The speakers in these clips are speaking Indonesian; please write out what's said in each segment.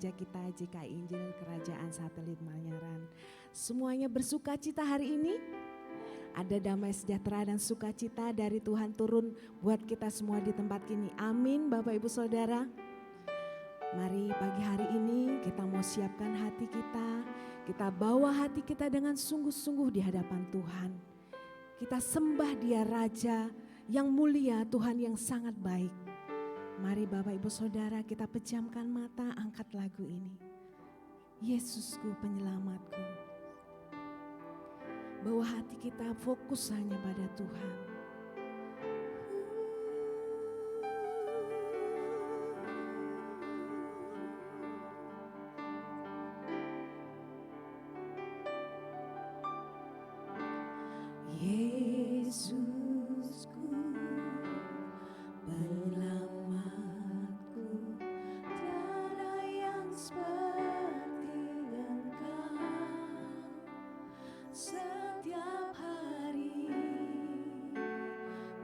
gereja kita GKI Injil Kerajaan Satelit Manyaran. Semuanya bersuka cita hari ini. Ada damai sejahtera dan sukacita dari Tuhan turun buat kita semua di tempat ini. Amin Bapak Ibu Saudara. Mari pagi hari ini kita mau siapkan hati kita. Kita bawa hati kita dengan sungguh-sungguh di hadapan Tuhan. Kita sembah Dia Raja yang mulia, Tuhan yang sangat baik. Mari Bapak Ibu Saudara kita pejamkan mata, angkat lagu ini. Yesusku penyelamatku. Bawa hati kita fokus hanya pada Tuhan. Yesusku penyelamatku, tiada yang seperti Engkau. Setiap hari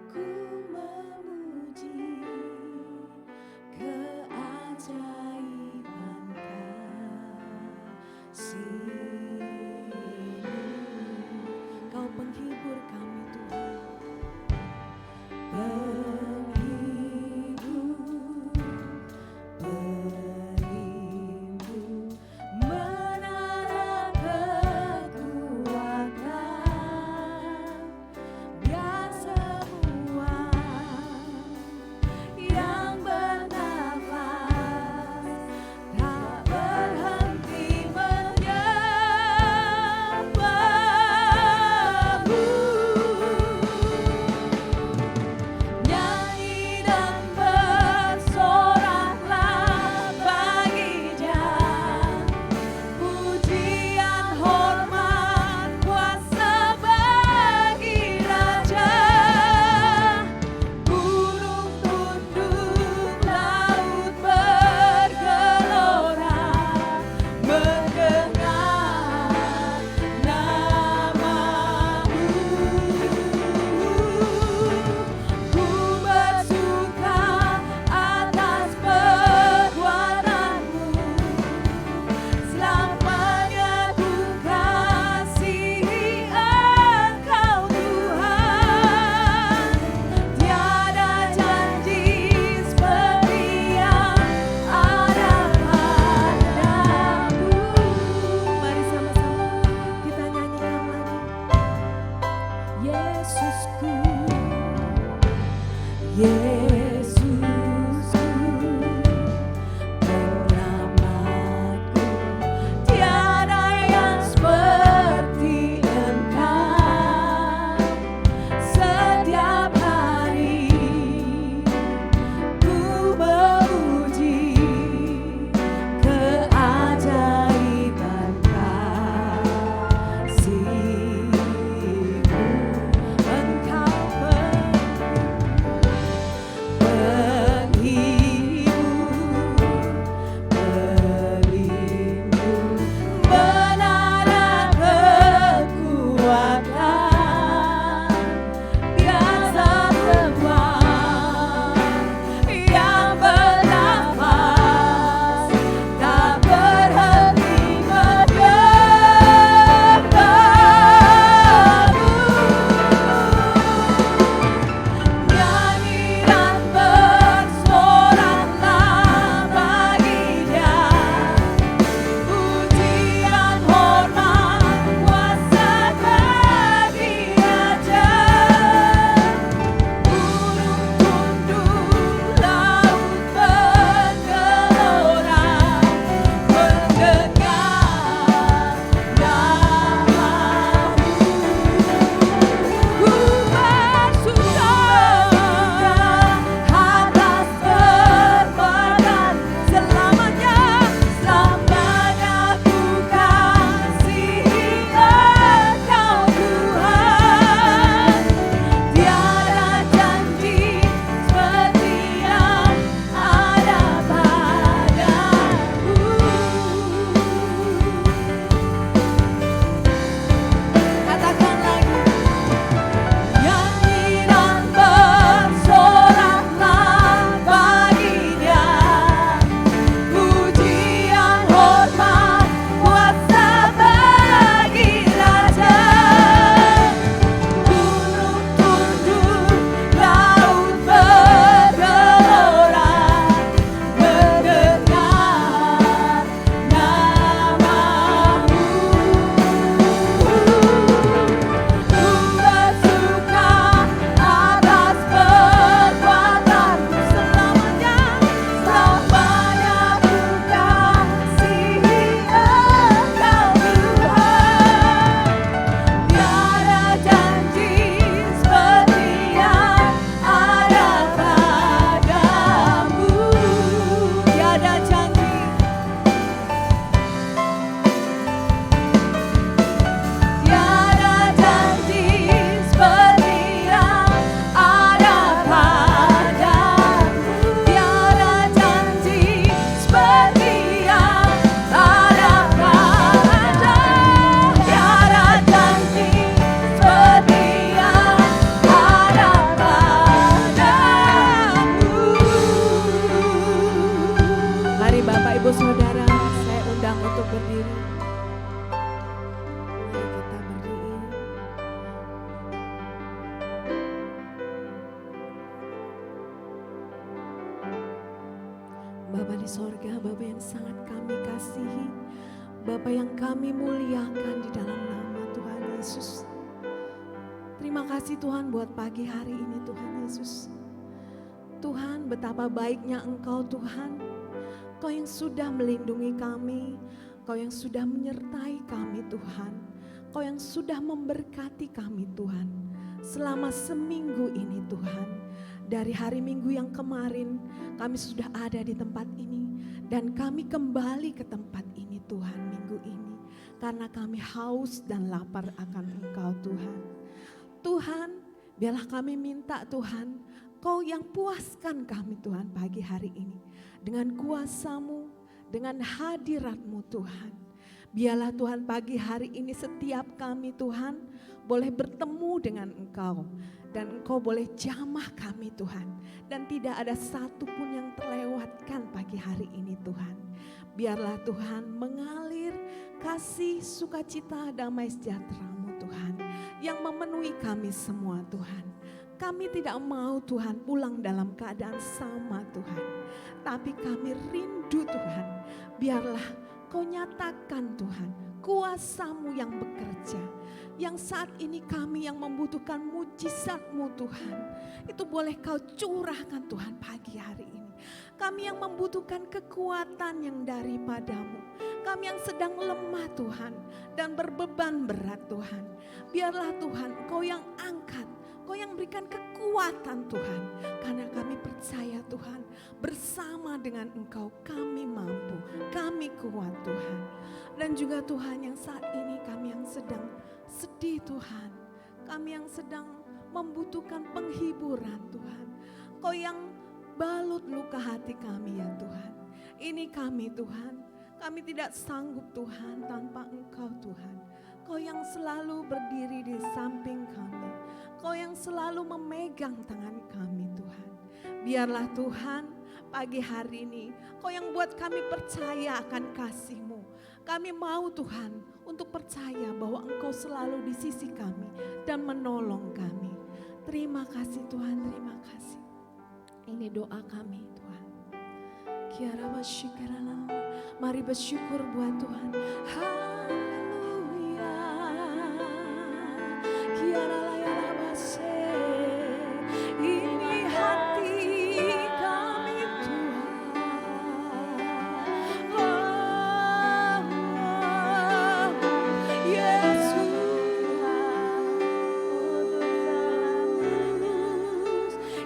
ku memuji keajaiban kasih-Mu. Kau penghibur kami Tuhan, Ibu Saudara, saya undang untuk berdiri. Mari kita berdiri. Bapa di sorga, Bapa yang sangat kami kasihi, Bapa yang kami muliakan di dalam nama Tuhan Yesus. Terima kasih Tuhan buat pagi hari ini Tuhan Yesus. Tuhan, betapa baiknya Engkau Tuhan. Kau yang sudah melindungi kami, Kau yang sudah menyertai kami Tuhan. Kau yang sudah memberkati kami Tuhan. Selama seminggu ini Tuhan. Dari hari Minggu yang kemarin kami sudah ada di tempat ini. Dan kami kembali ke tempat ini Tuhan minggu ini. Karena kami haus dan lapar akan Engkau Tuhan. Tuhan, biarlah kami minta Tuhan, Kau yang puaskan kami Tuhan pagi hari ini. Dengan kuasa-Mu, dengan hadirat-Mu Tuhan. Biarlah Tuhan pagi hari ini setiap kami Tuhan boleh bertemu dengan Engkau. Dan Engkau boleh jamah kami Tuhan. Dan tidak ada satu pun yang terlewatkan pagi hari ini Tuhan. Biarlah Tuhan mengalir kasih, sukacita, damai sejahtera-Mu Tuhan. Yang memenuhi kami semua Tuhan. Kami tidak mau Tuhan pulang dalam keadaan sama Tuhan. Tapi kami rindu Tuhan. Biarlah Kau nyatakan Tuhan kuasa-Mu yang bekerja. Yang saat ini kami yang membutuhkan mujizat-Mu Tuhan. Itu boleh Kau curahkan Tuhan pagi hari ini. Kami yang membutuhkan kekuatan yang daripada-Mu. Kami yang sedang lemah Tuhan. Dan berbeban berat Tuhan. Biarlah Tuhan Kau yang angkat. Kau yang berikan kekuatan Tuhan. Karena kami percaya Tuhan. Bersama dengan Engkau kami mampu. Kami kuat Tuhan. Dan juga Tuhan yang saat ini kami yang sedang sedih Tuhan. Kami yang sedang membutuhkan penghiburan Tuhan. Kau yang balut luka hati kami ya Tuhan. Ini kami Tuhan. Kami tidak sanggup Tuhan tanpa Engkau Tuhan. Kau yang selalu berdiri di samping kami. Kau yang selalu memegang tangan kami Tuhan. Biarlah Tuhan pagi hari ini Kau yang buat kami percaya akan kasih-Mu. Kami mau Tuhan untuk percaya bahwa Engkau selalu di sisi kami dan menolong kami. Terima kasih Tuhan, terima kasih. Ini doa kami Tuhan. Mari bersyukur buat Tuhan. Haleluya. Ini hati kami Tuhan. Oh, Yesus.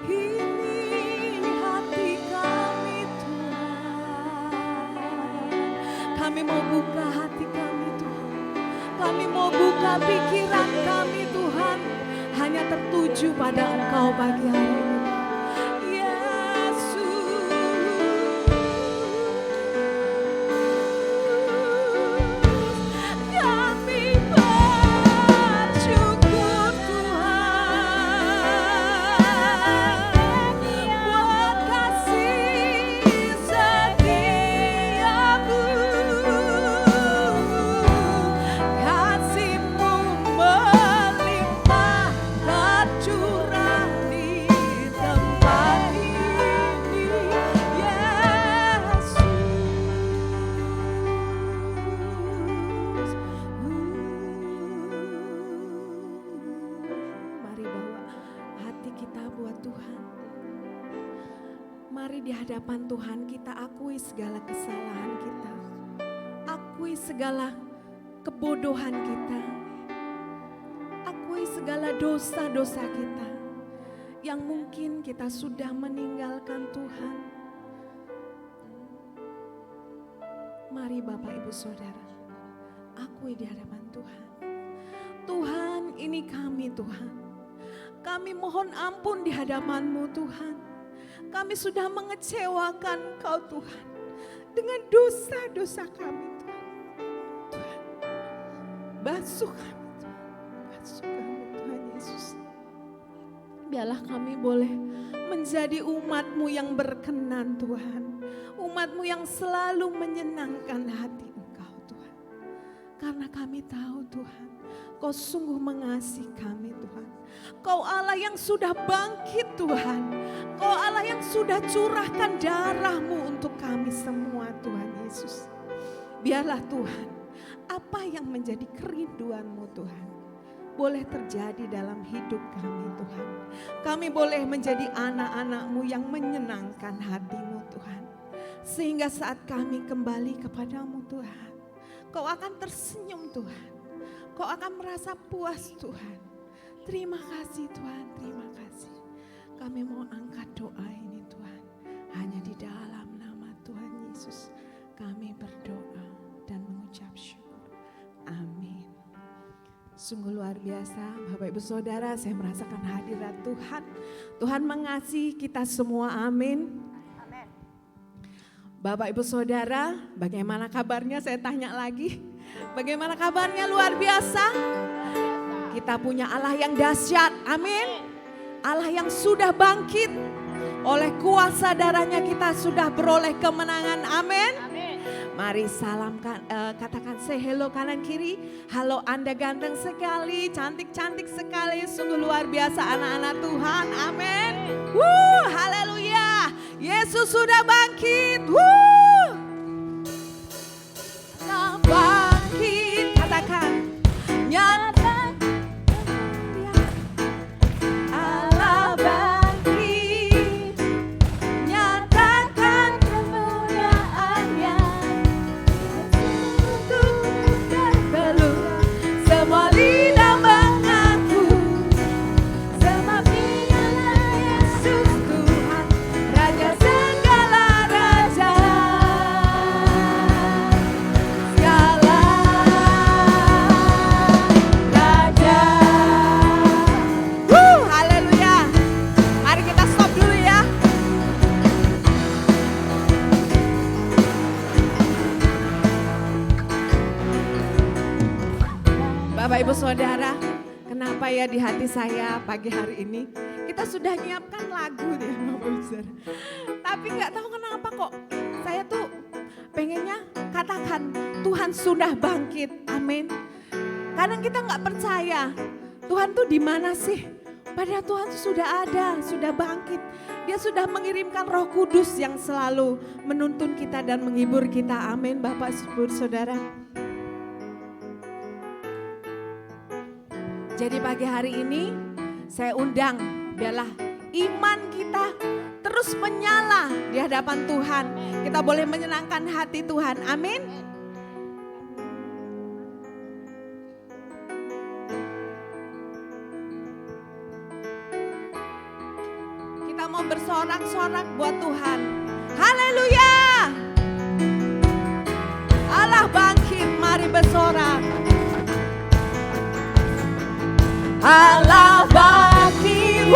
Ini hati kami Tuhan. Kami mau buka hati kami Tuhan. Kami mau buka pikiran kami Tuhan. Hanya tertuju pada Engkau pagi hari ini. Yesus. Kami bersyukur Tuhan. Buat kasih setia-Mu. Kasih-Mu melimpah tercurah di tempat ini, Yesus. Mari bawa hati kita buat Tuhan. Mari di hadapan Tuhan kita akui segala kesalahan kita. Akui segala kebodohan kita. Akui segala dosa-dosa kita. Yang mungkin kita sudah meninggalkan Tuhan. Mari Bapak Ibu Saudara. Akui di hadapan Tuhan. Tuhan, ini kami Tuhan. Kami mohon ampun di hadapan-Mu Tuhan. Kami sudah mengecewakan Engkau Tuhan. Dengan dosa-dosa kami Tuhan. Tuhan, basuh kami Tuhan. Basuh kami Tuhan Yesus. Biarlah kami boleh menjadi umat-Mu yang berkenan Tuhan. umat-Mu yang selalu menyenangkan hati Engkau Tuhan. Karena kami tahu Tuhan, Kau sungguh mengasihi kami Tuhan. Kau Allah yang sudah bangkit Tuhan. Kau Allah yang sudah curahkan darah-Mu untuk kami semua Tuhan Yesus. Biarlah Tuhan, apa yang menjadi kerinduan-Mu Tuhan, boleh terjadi dalam hidup kami Tuhan. Kami boleh menjadi anak-anak-Mu yang menyenangkan hati-Mu Tuhan. Sehingga saat kami kembali kepadamu Tuhan, Kau akan tersenyum Tuhan. Kau akan merasa puas Tuhan. Terima kasih Tuhan, terima kasih. Kami mau angkat doa ini Tuhan. Hanya di dalam nama Tuhan Yesus kami berdoa dan mengucap syukur. Amin. Sungguh luar biasa Bapak Ibu Saudara, saya merasakan hadirat Tuhan. Tuhan mengasihi kita semua, amin. Bapak Ibu Saudara, bagaimana kabarnya? Saya tanya lagi. Bagaimana kabarnya? Luar biasa. Kita punya Allah yang dahsyat, amin. Allah yang sudah bangkit. Oleh kuasa darahnya kita sudah beroleh kemenangan, amin. Mari salamkan, katakan say hello kanan kiri. Halo Anda ganteng sekali, cantik-cantik sekali. Sungguh luar biasa anak-anak Tuhan, amin. Haleluya. Yesus sudah bangkit. Nah, bangkit, katakan nyata. Allah bangkit, nyatakan kemuliaan-Nya. Semua lidah mengaku, semua dialah Yesus Tuhan, Raja segala raja. Segala raja. Haleluya. Mari kita stop dulu ya. Bapak Ibu Saudara, kenapa ya di hati saya pagi hari ini kita sudah nyiapkan lagu nih Bapak Ibu Saudara. Tapi nggak tahu kenapa kok saya tuh pengennya katakan Tuhan sudah bangkit, amin. Kadang kita nggak percaya Tuhan tuh di mana sih? Padahal Tuhan tuh sudah ada, sudah bangkit. Dia sudah mengirimkan Roh Kudus yang selalu menuntun kita dan menghibur kita, amin Bapak Ibu Saudara. Jadi pagi hari ini saya undang biarlah iman kita terus menyala di hadapan Tuhan. Kita boleh menyenangkan hati Tuhan, amin. Kita mau bersorak-sorak buat Tuhan. Haleluya. Allah bangkit, mari bersorak. Allah bangkit,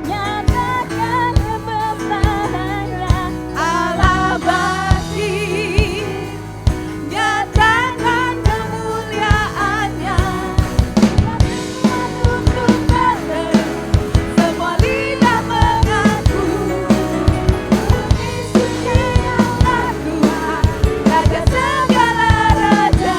nyatakan kebesaran-Nya. Allah bangkit, nyatakan kemuliaan-Nya. Untuk berseru, semua lidah mengaku, Yesus dialah Tuhan, Raja segala raja.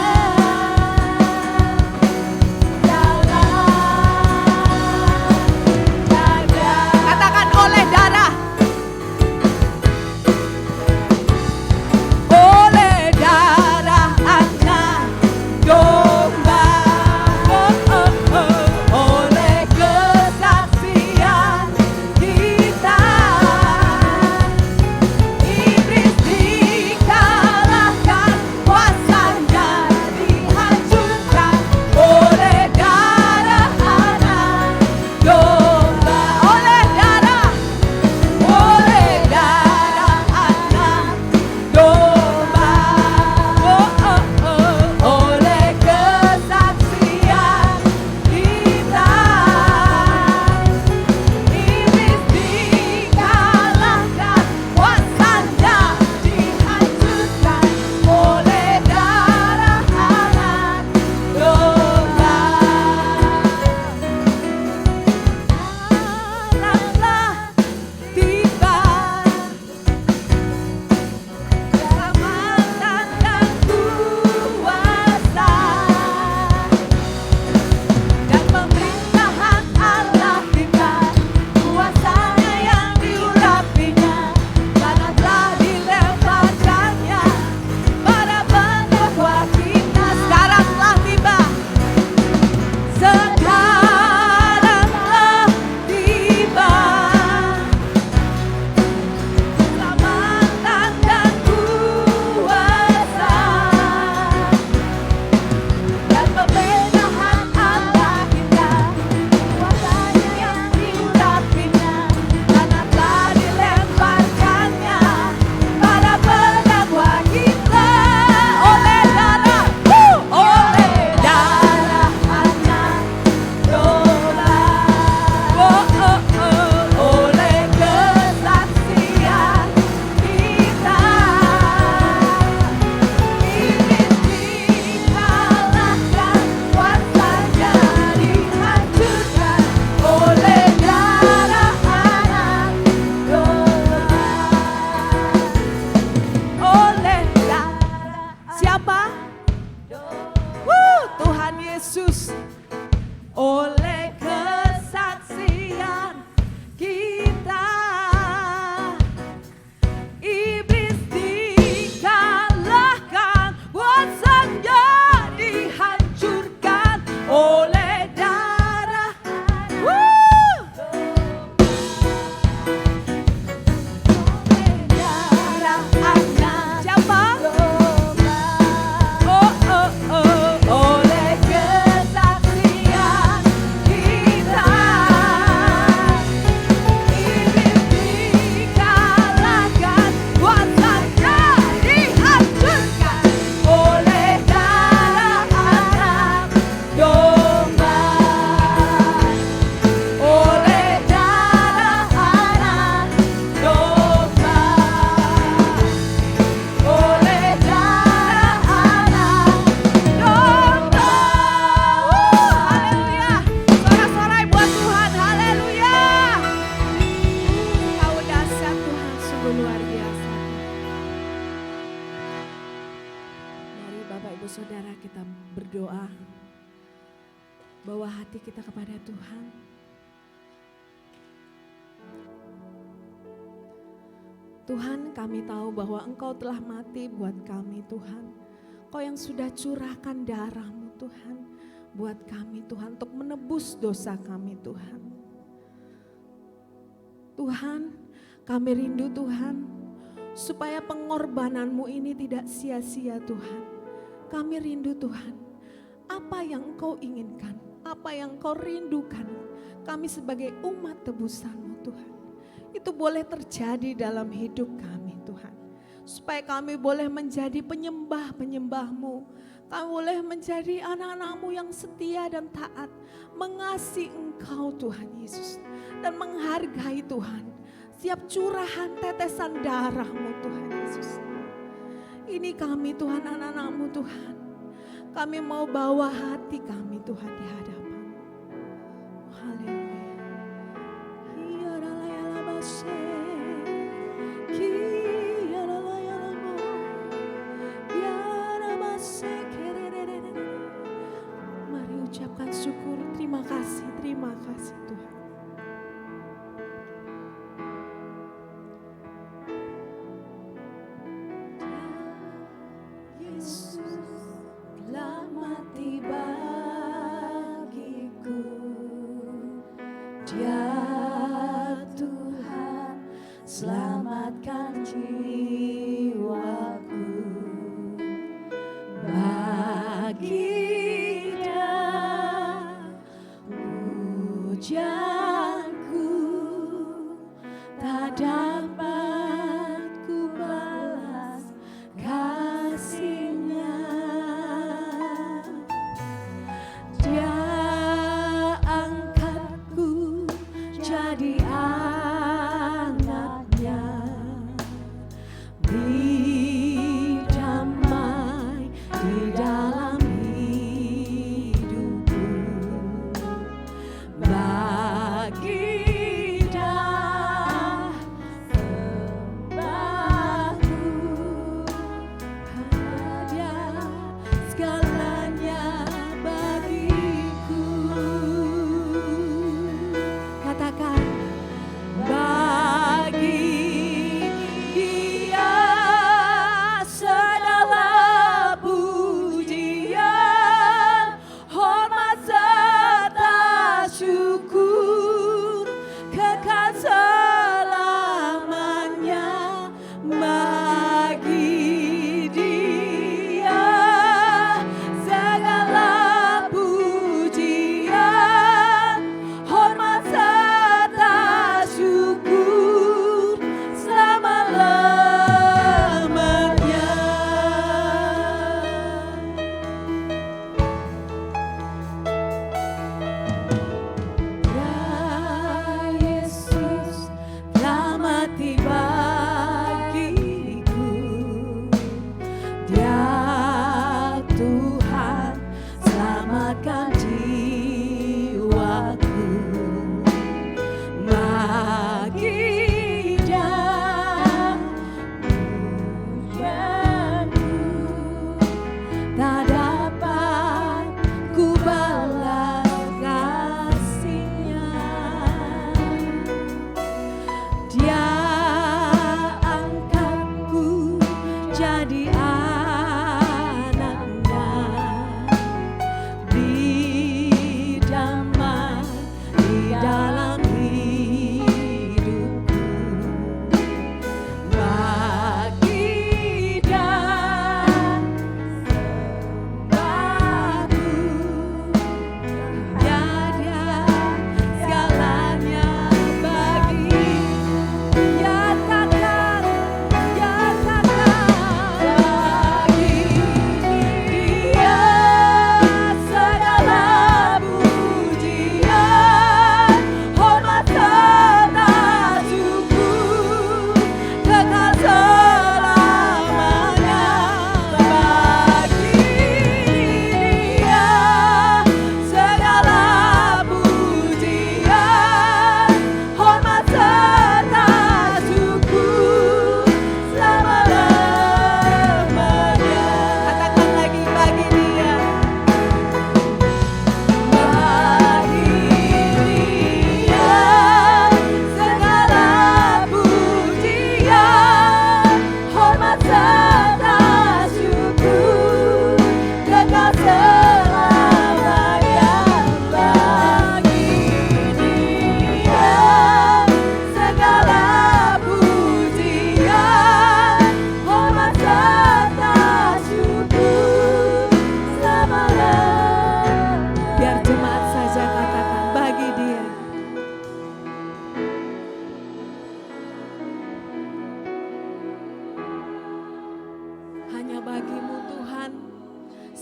Bapak Saudara, kita berdoa bawa hati kita kepada Tuhan. Tuhan, kami tahu bahwa Engkau telah mati buat kami, Tuhan. Engkau yang sudah curahkan darah-Mu, Tuhan, buat kami, Tuhan, untuk menebus dosa kami, Tuhan. Tuhan, kami rindu, Tuhan, supaya pengorbanan-Mu ini tidak sia-sia, Tuhan. Kami rindu, Tuhan, apa yang Engkau inginkan, apa yang Engkau rindukan, kami sebagai umat tebusan-Mu, Tuhan, itu boleh terjadi dalam hidup kami, Tuhan. Supaya kami boleh menjadi penyembah-penyembah-Mu, kami boleh menjadi anak-anak-Mu yang setia dan taat, mengasihi Engkau, Tuhan Yesus, dan menghargai, Tuhan, setiap curahan tetesan darah-Mu, Tuhan Yesus. Ini kami, Tuhan, anak-anak-Mu, Tuhan. Kami mau bawa hati kami, Tuhan, di hadapan. Haleluya. Mari ucapkan syukur, terima kasih Tuhan.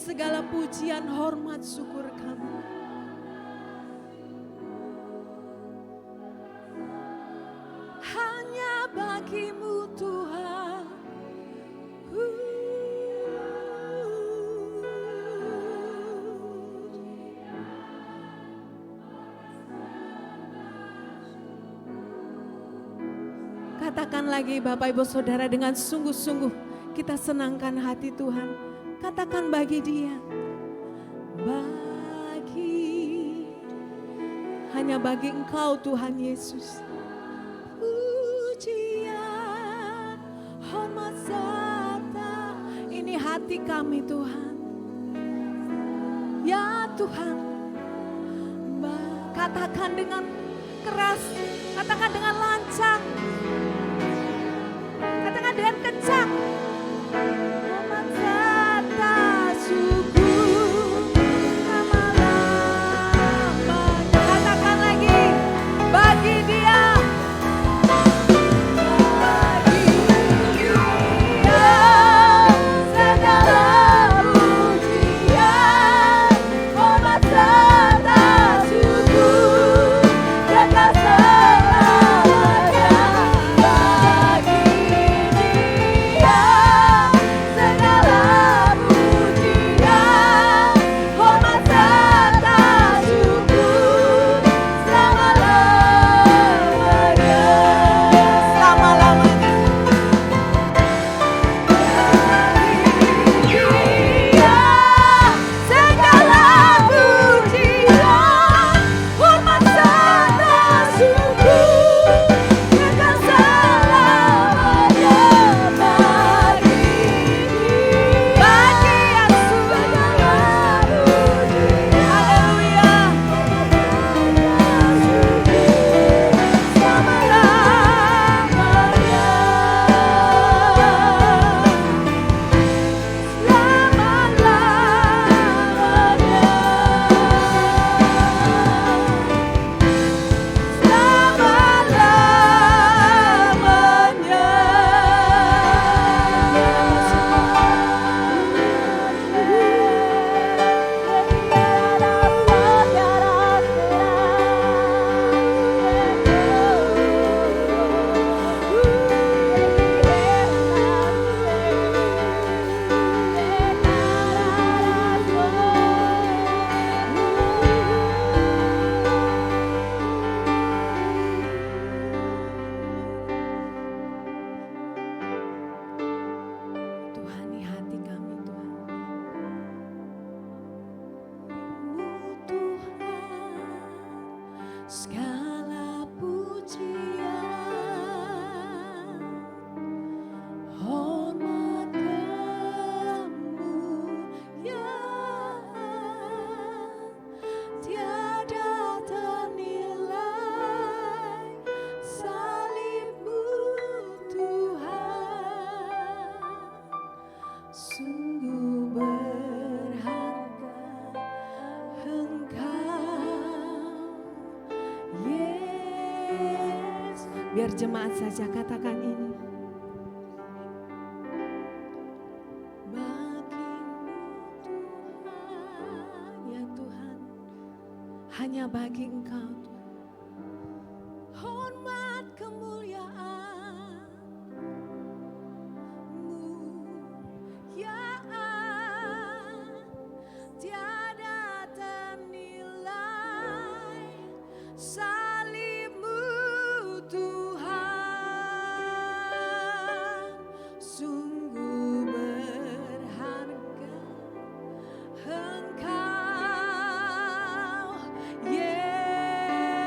segala pujian, hormat, syukur kami. Hanya bagimu Tuhan. Katakan lagi Bapak Ibu Saudara dengan sungguh-sungguh kita senangkan hati Tuhan. Katakan bagi Dia. Hanya bagi Engkau Tuhan Yesus. Pujian, hormat serta. Ini hati kami Tuhan. Ya Tuhan. Katakan dengan keras. Katakan dengan lancang. Katakan dengan kencang. Hormat serta syukur lama-lamanya. Katakan lagi bagi Dia. Bagi Dia segala pujian, hormat serta syukur kekal selamanya. Bagi Dia segala pujian, hormat serta syukur selama-lamanya. Selama-lamanya. Dia segala pujian, hormat serta syukur kekal selamanya. Bagi Yesus segala pujian, haleluya. Tuhani hati kami Tuhan. Tuhan segala pujian, hormat kemuliaan, tiada ternilai salib-Mu Tuhan. Sungguh berharga Engkau, Yes. Biar jemaat saja katakan ini. Bagimu Tuhan, ya Tuhan, hanya bagi Engkau hormat kemuliaan-Mu, ya tiada ternilai salib-Mu Tuhan. Sungguh berharga Engkau, Yesus.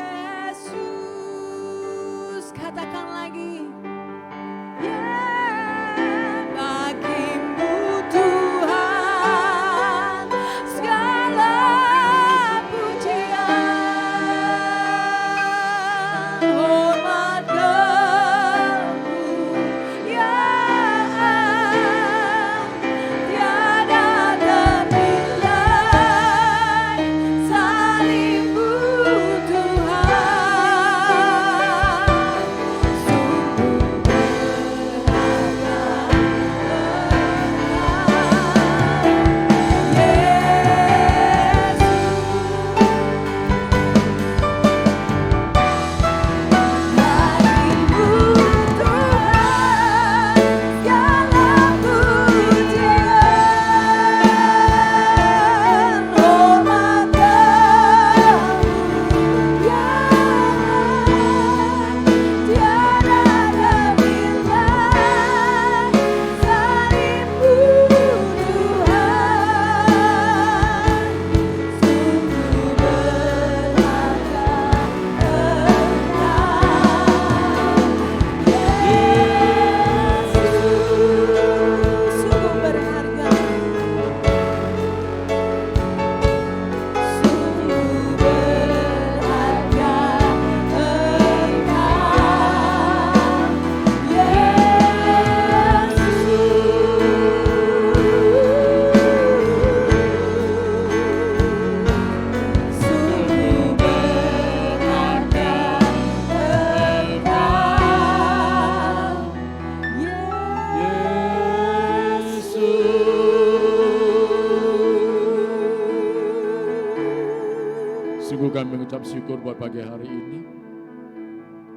kami mengucap syukur buat pagi hari ini.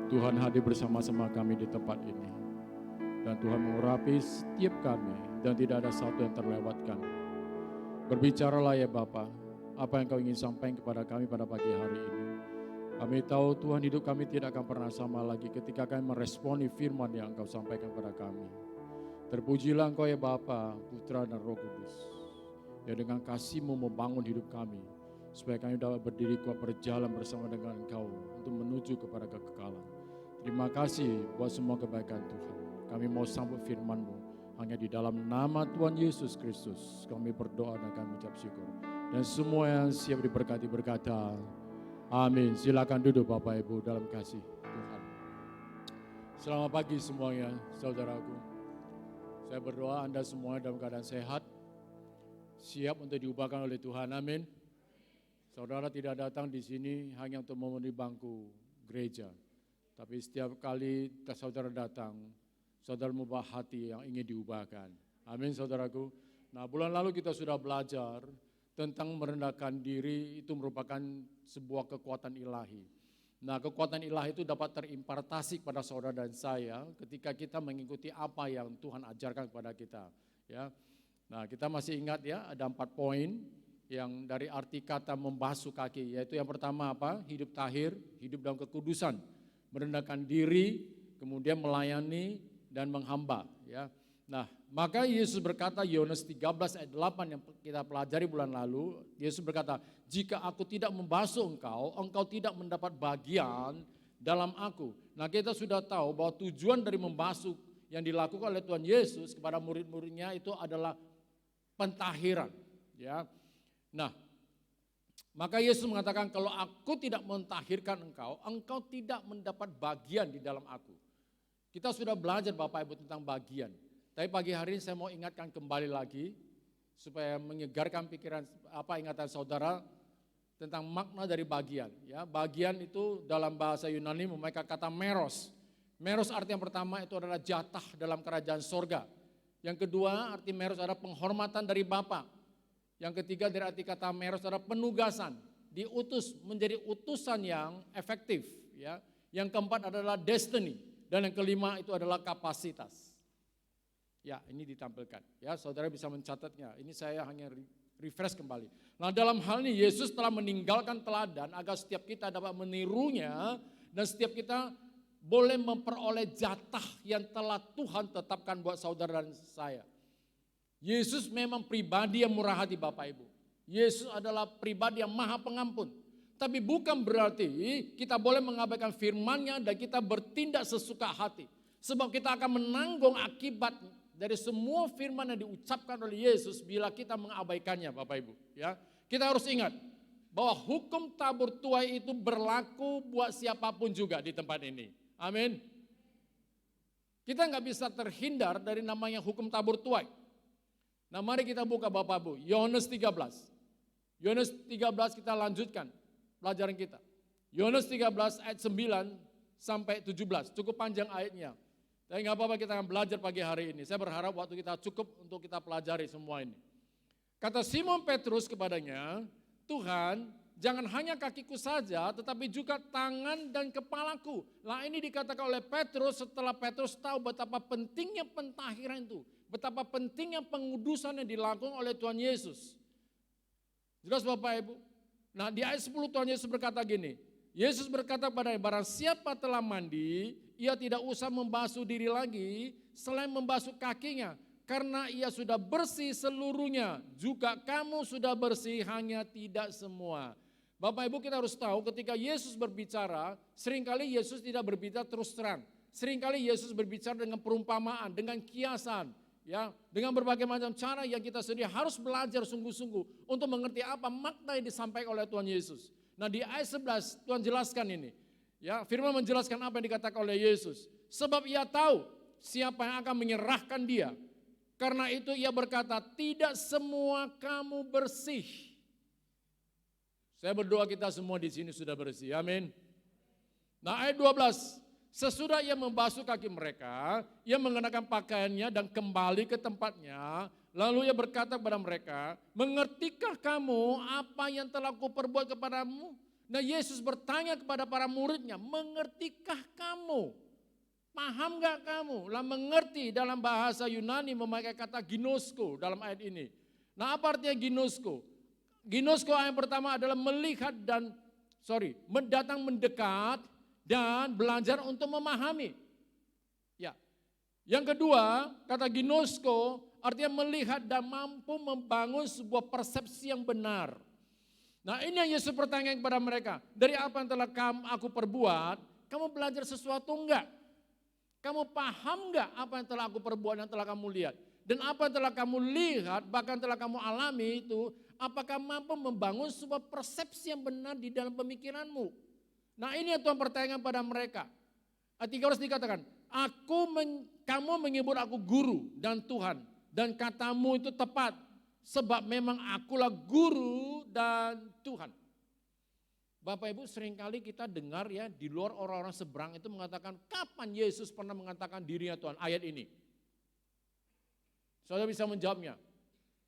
Tuhan hadir bersama-sama kami di tempat ini. Dan Tuhan mengurapi setiap kami dan tidak ada satu yang terlewatkan. Berbicaralah ya Bapa, apa yang kau ingin sampaikan kepada kami pada pagi hari ini. Kami tahu Tuhan hidup kami tidak akan pernah sama lagi ketika kami meresponi firman yang Engkau sampaikan kepada kami. Terpujilah Engkau ya Bapa, Putra dan Roh Kudus. Ya dengan kasih-Mu membangun hidup kami. Supaya kami dapat berdiri kuat berjalan bersama dengan Engkau untuk menuju kepada kekekalan. Terima kasih buat semua kebaikan Tuhan. Kami mau sambut firman-Mu. Hanya di dalam nama Tuhan Yesus Kristus kami berdoa dan kami ucap syukur. Dan semua yang siap diberkati berkata, amin. Silakan duduk Bapak Ibu dalam kasih Tuhan. Selamat pagi semuanya, saudaraku. Saya berdoa Anda semua dalam keadaan sehat, siap untuk diubahkan oleh Tuhan. Amin. Saudara tidak datang di sini hanya untuk memenuhi bangku gereja, tapi setiap kali saudara datang, saudara membawa hati yang ingin diubahkan. Amin, saudaraku. Nah, bulan lalu kita sudah belajar tentang merendahkan diri itu merupakan sebuah kekuatan ilahi. Nah, kekuatan ilahi itu dapat terimpartasi kepada saudara dan saya ketika kita mengikuti apa yang Tuhan ajarkan kepada kita. Ya, nah kita masih ingat ya ada 4 poin yang dari arti kata membasuh kaki, yaitu yang pertama apa? Hidup tahir, hidup dalam kekudusan, merendahkan diri, kemudian melayani dan menghamba. Ya, nah maka Yesus berkata, Yohanes 13 ayat 8 yang kita pelajari bulan lalu, Yesus berkata, jika aku tidak membasuh engkau, engkau tidak mendapat bagian dalam aku. Nah kita sudah tahu bahwa tujuan dari membasuh yang dilakukan oleh Tuhan Yesus kepada murid-muridnya itu adalah pentahiran. Ya, nah maka Yesus mengatakan kalau aku tidak mentahirkan engkau, engkau tidak mendapat bagian di dalam aku. Kita sudah belajar Bapak Ibu tentang bagian. Tapi pagi hari ini saya mau ingatkan kembali lagi supaya menyegarkan pikiran ingatan saudara tentang makna dari bagian. Ya, bagian itu dalam bahasa Yunani memakai kata meros. Meros arti yang pertama itu adalah jatah dalam kerajaan sorga. Yang kedua arti meros adalah penghormatan dari Bapa. Yang ketiga dari arti kata meros adalah penugasan, diutus menjadi utusan yang efektif. Ya, yang keempat adalah destiny dan yang kelima itu adalah kapasitas. Ya, ini ditampilkan. Ya, saudara bisa mencatatnya. Ini saya hanya refresh kembali. Nah, dalam hal ini Yesus telah meninggalkan teladan agar setiap kita dapat menirunya dan setiap kita boleh memperoleh jatah yang telah Tuhan tetapkan buat saudara dan saya. Yesus memang pribadi yang murah hati Bapak Ibu. Yesus adalah pribadi yang maha pengampun. Tapi bukan berarti kita boleh mengabaikan firman-Nya dan kita bertindak sesuka hati. Sebab kita akan menanggung akibat dari semua firman yang diucapkan oleh Yesus bila kita mengabaikannya Bapak Ibu. Ya, kita harus ingat bahwa hukum tabur tuai itu berlaku buat siapapun juga di tempat ini. Amin. Kita nggak bisa terhindar dari namanya hukum tabur tuai. Nah mari kita buka Bapak Ibu, Yohanes 13. Yohanes 13 kita lanjutkan pelajaran kita. Yohanes 13 ayat 9 sampai 17, cukup panjang ayatnya. Tapi nggak apa-apa kita akan belajar pagi hari ini. Saya berharap waktu kita cukup untuk kita pelajari semua ini. Kata Simon Petrus kepadanya, Tuhan jangan hanya kakiku saja tetapi juga tangan dan kepalaku. Nah ini dikatakan oleh Petrus setelah Petrus tahu betapa pentingnya pentahiran itu. Betapa pentingnya pengudusan yang dilakukan oleh Tuhan Yesus. Jelas Bapak Ibu? Nah di ayat 10 Tuhan Yesus berkata gini. Yesus berkata kepadanya, barang siapa telah mandi, ia tidak usah membasuh diri lagi selain membasuh kakinya. Karena ia sudah bersih seluruhnya. Juga kamu sudah bersih, hanya tidak semua. Bapak Ibu kita harus tahu ketika Yesus berbicara, seringkali Yesus tidak berbicara terus terang. Seringkali Yesus berbicara dengan perumpamaan, dengan kiasan. Ya, dengan berbagai macam cara yang kita sendiri harus belajar sungguh-sungguh untuk mengerti apa makna yang disampaikan oleh Tuhan Yesus. Nah di ayat 11 Tuhan jelaskan ini. Ya, firman menjelaskan apa yang dikatakan oleh Yesus. Sebab ia tahu siapa yang akan menyerahkan dia. Karena itu ia berkata, tidak semua kamu bersih. Saya berdoa kita semua di sini sudah bersih. Amin. Nah ayat 12. Sesudah ia membasuh kaki mereka, ia mengenakan pakaiannya dan kembali ke tempatnya. Lalu ia berkata kepada mereka, mengertikah kamu apa yang telah kuperbuat kepadamu? Nah Yesus bertanya kepada para muridnya, mengertikah kamu? Paham gak kamu? Lah mengerti dalam bahasa Yunani memakai kata ginosko dalam ayat ini. Nah apa artinya ginosko? Ginosko yang pertama adalah melihat datang mendekat dan belajar untuk memahami. Ya. Yang kedua, kata ginosko artinya melihat dan mampu membangun sebuah persepsi yang benar. Nah ini yang Yesus bertanya kepada mereka. Dari apa yang telah aku perbuat, kamu belajar sesuatu enggak? Kamu paham enggak apa yang telah aku perbuat dan telah kamu lihat? Dan apa yang telah kamu lihat, bahkan telah kamu alami itu, apakah mampu membangun sebuah persepsi yang benar di dalam pemikiranmu? Nah ini yang Tuhan bertanya pada mereka. Ayat 13 dikatakan, kamu menyebut aku guru dan Tuhan. Dan katamu itu tepat, sebab memang akulah guru dan Tuhan. Bapak Ibu seringkali kita dengar ya di luar orang-orang seberang itu mengatakan kapan Yesus pernah mengatakan dirinya Tuhan, ayat ini. Saudara bisa menjawabnya.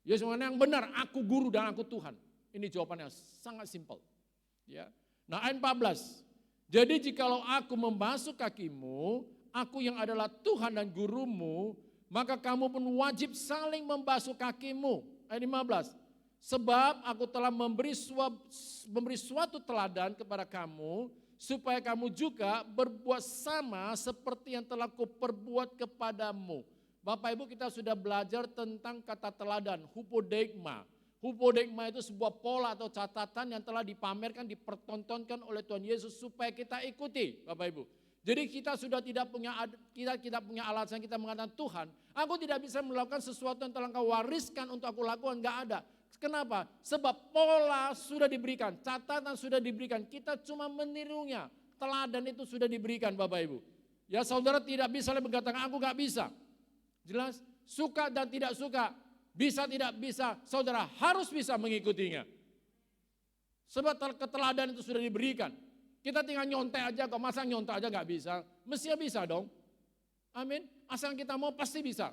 Yesus mengatakan yang benar, aku guru dan aku Tuhan. Ini jawabannya sangat simpel. Ya. Nah ayat 14, jadi jikalau aku membasuh kakimu, aku yang adalah Tuhan dan gurumu, maka kamu pun wajib saling membasuh kakimu. Ayat 15. Sebab aku telah memberi suatu teladan kepada kamu, supaya kamu juga berbuat sama seperti yang telah kuperbuat kepadamu. Bapak Ibu kita sudah belajar tentang kata teladan, hupodeigma. Hupodeigma itu sebuah pola atau catatan yang telah dipamerkan, dipertontonkan oleh Tuhan Yesus supaya kita ikuti Bapak Ibu. Jadi kita sudah tidak punya alasan kita mengatakan Tuhan, aku tidak bisa melakukan sesuatu yang telah Engkau wariskan untuk aku lakukan, enggak ada. Kenapa? Sebab pola sudah diberikan, catatan sudah diberikan, kita cuma menirunya. Teladan itu sudah diberikan Bapak Ibu. Ya saudara tidak bisa mengatakan aku gak bisa. Jelas? Suka dan tidak suka, bisa tidak bisa, saudara harus bisa mengikutinya. Sebab keteladan itu sudah diberikan. Kita tinggal nyontek aja kok, masa nyontek aja gak bisa? Mestinya bisa dong. Amin. Asal kita mau pasti bisa.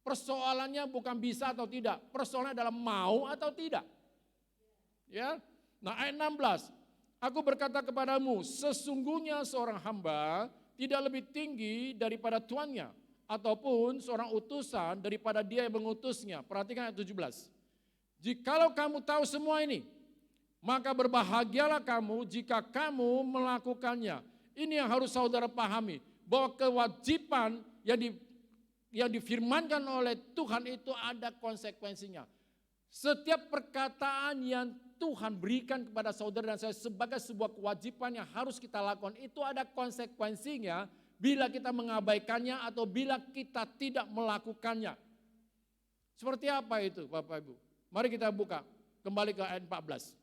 Persoalannya bukan bisa atau tidak, persoalannya adalah mau atau tidak. Ya. Nah, ayat 16. Aku berkata kepadamu, sesungguhnya seorang hamba tidak lebih tinggi daripada tuannya, ataupun seorang utusan daripada dia yang mengutusnya. Perhatikan ayat 17. Jikalau kamu tahu semua ini, maka berbahagialah kamu jika kamu melakukannya. Ini yang harus saudara pahami, bahwa kewajiban yang difirmankan oleh Tuhan itu ada konsekuensinya. Setiap perkataan yang Tuhan berikan kepada saudara dan saya sebagai sebuah kewajiban yang harus kita lakukan, itu ada konsekuensinya bila kita mengabaikannya atau bila kita tidak melakukannya. Seperti apa itu Bapak Ibu? Mari kita buka kembali ke ayat 14.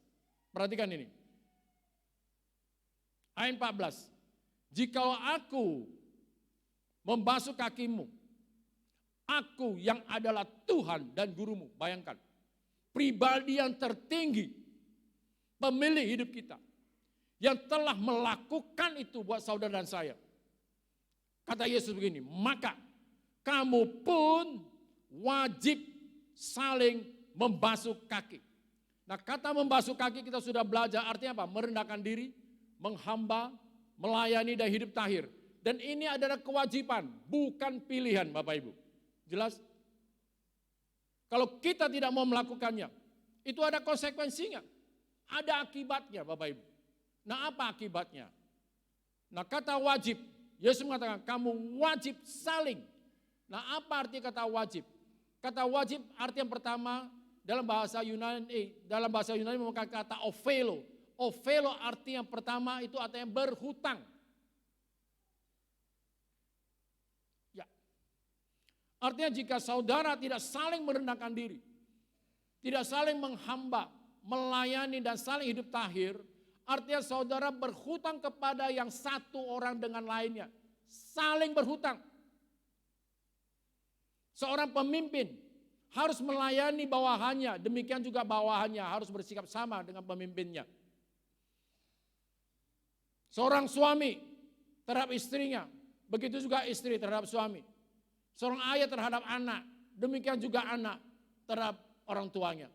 Perhatikan ini. Ayat 14. Jikalau aku membasuh kakimu, aku yang adalah Tuhan dan gurumu. Bayangkan, pribadi yang tertinggi, pemilik hidup kita, yang telah melakukan itu buat saudara dan saya. Kata Yesus begini, maka kamu pun wajib saling membasuh kaki. Nah kata membasuh kaki kita sudah belajar artinya apa? Merendahkan diri, menghamba, melayani dan hidup tahir. Dan ini adalah kewajiban, bukan pilihan Bapak Ibu. Jelas? Kalau kita tidak mau melakukannya, itu ada konsekuensinya. Ada akibatnya Bapak Ibu. Nah apa akibatnya? Nah kata wajib, Yesus mengatakan kamu wajib saling. Nah apa arti kata wajib? Kata wajib arti yang pertama dalam bahasa Yunani memakai kata ophelo. Ophelo arti yang pertama itu artinya berhutang. Artinya jika saudara tidak saling merendahkan diri, tidak saling menghamba, melayani dan saling hidup tahir, artinya saudara berhutang kepada yang satu orang dengan lainnya. Saling berhutang. Seorang pemimpin harus melayani bawahannya, demikian juga bawahannya harus bersikap sama dengan pemimpinnya. Seorang suami terhadap istrinya, begitu juga istri terhadap suami. Seorang ayah terhadap anak, demikian juga anak terhadap orang tuanya.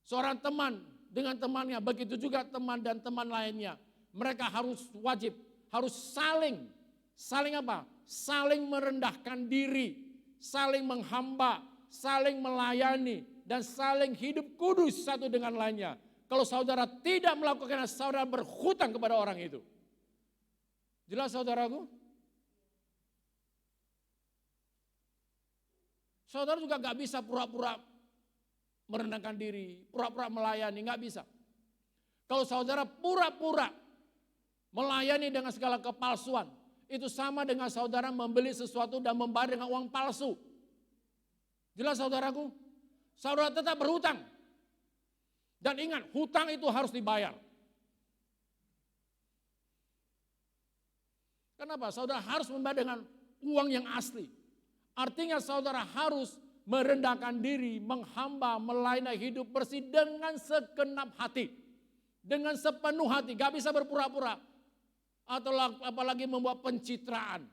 Seorang teman dengan temannya, begitu juga teman dan teman lainnya. Mereka harus wajib, harus saling apa? Saling merendahkan diri, saling menghamba, saling melayani, dan saling hidup kudus satu dengan lainnya. Kalau saudara tidak melakukannya, saudara berhutang kepada orang itu. Jelas saudaraku? Saudara juga gak bisa pura-pura merendahkan diri, pura-pura melayani, gak bisa. Kalau saudara pura-pura melayani dengan segala kepalsuan, itu sama dengan saudara membeli sesuatu dan membayar dengan uang palsu. Jelas saudaraku? Saudara tetap berhutang. Dan ingat, hutang itu harus dibayar. Kenapa? Saudara harus membayar dengan uang yang asli. Artinya saudara harus merendahkan diri, menghamba, melayani hidup bersih dengan segenap hati. Dengan sepenuh hati, gak bisa berpura-pura. Atau apalagi membuat pencitraan.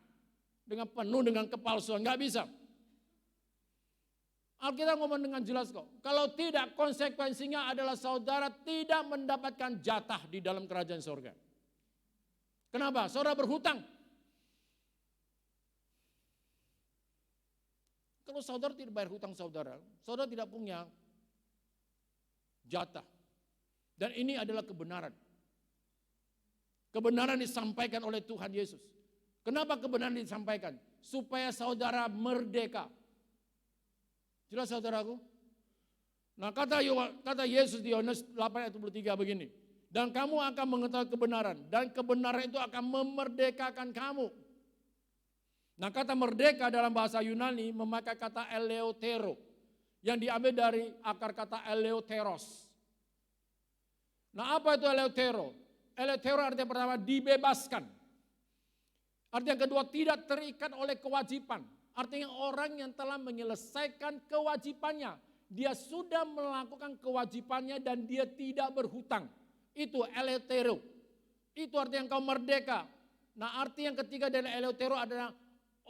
Dengan penuh dengan kepalsuan, gak bisa. Alkitab ngomong dengan jelas kok. Kalau tidak, konsekuensinya adalah saudara tidak mendapatkan jatah di dalam kerajaan surga. Kenapa? Saudara berhutang. Kalau saudara tidak bayar hutang saudara, saudara tidak punya jatah. Dan ini adalah kebenaran. Kebenaran disampaikan oleh Tuhan Yesus. Kenapa kebenaran disampaikan? Supaya saudara merdeka. Jelas saudaraku? Nah kata Yesus di Yohanes 8 ayat 23 begini. Dan kamu akan mengetahui kebenaran. Dan kebenaran itu akan memerdekakan kamu. Nah kata merdeka dalam bahasa Yunani memakai kata eleutero. Yang diambil dari akar kata eleuteros. Nah apa itu eleutero? Eleutero artinya pertama dibebaskan. Artinya kedua tidak terikat oleh kewajiban. Artinya orang yang telah menyelesaikan kewajibannya. Dia sudah melakukan kewajibannya dan dia tidak berhutang. Itu eleutero. Itu artinya engkau merdeka. Nah arti yang ketiga dari eleutero adalah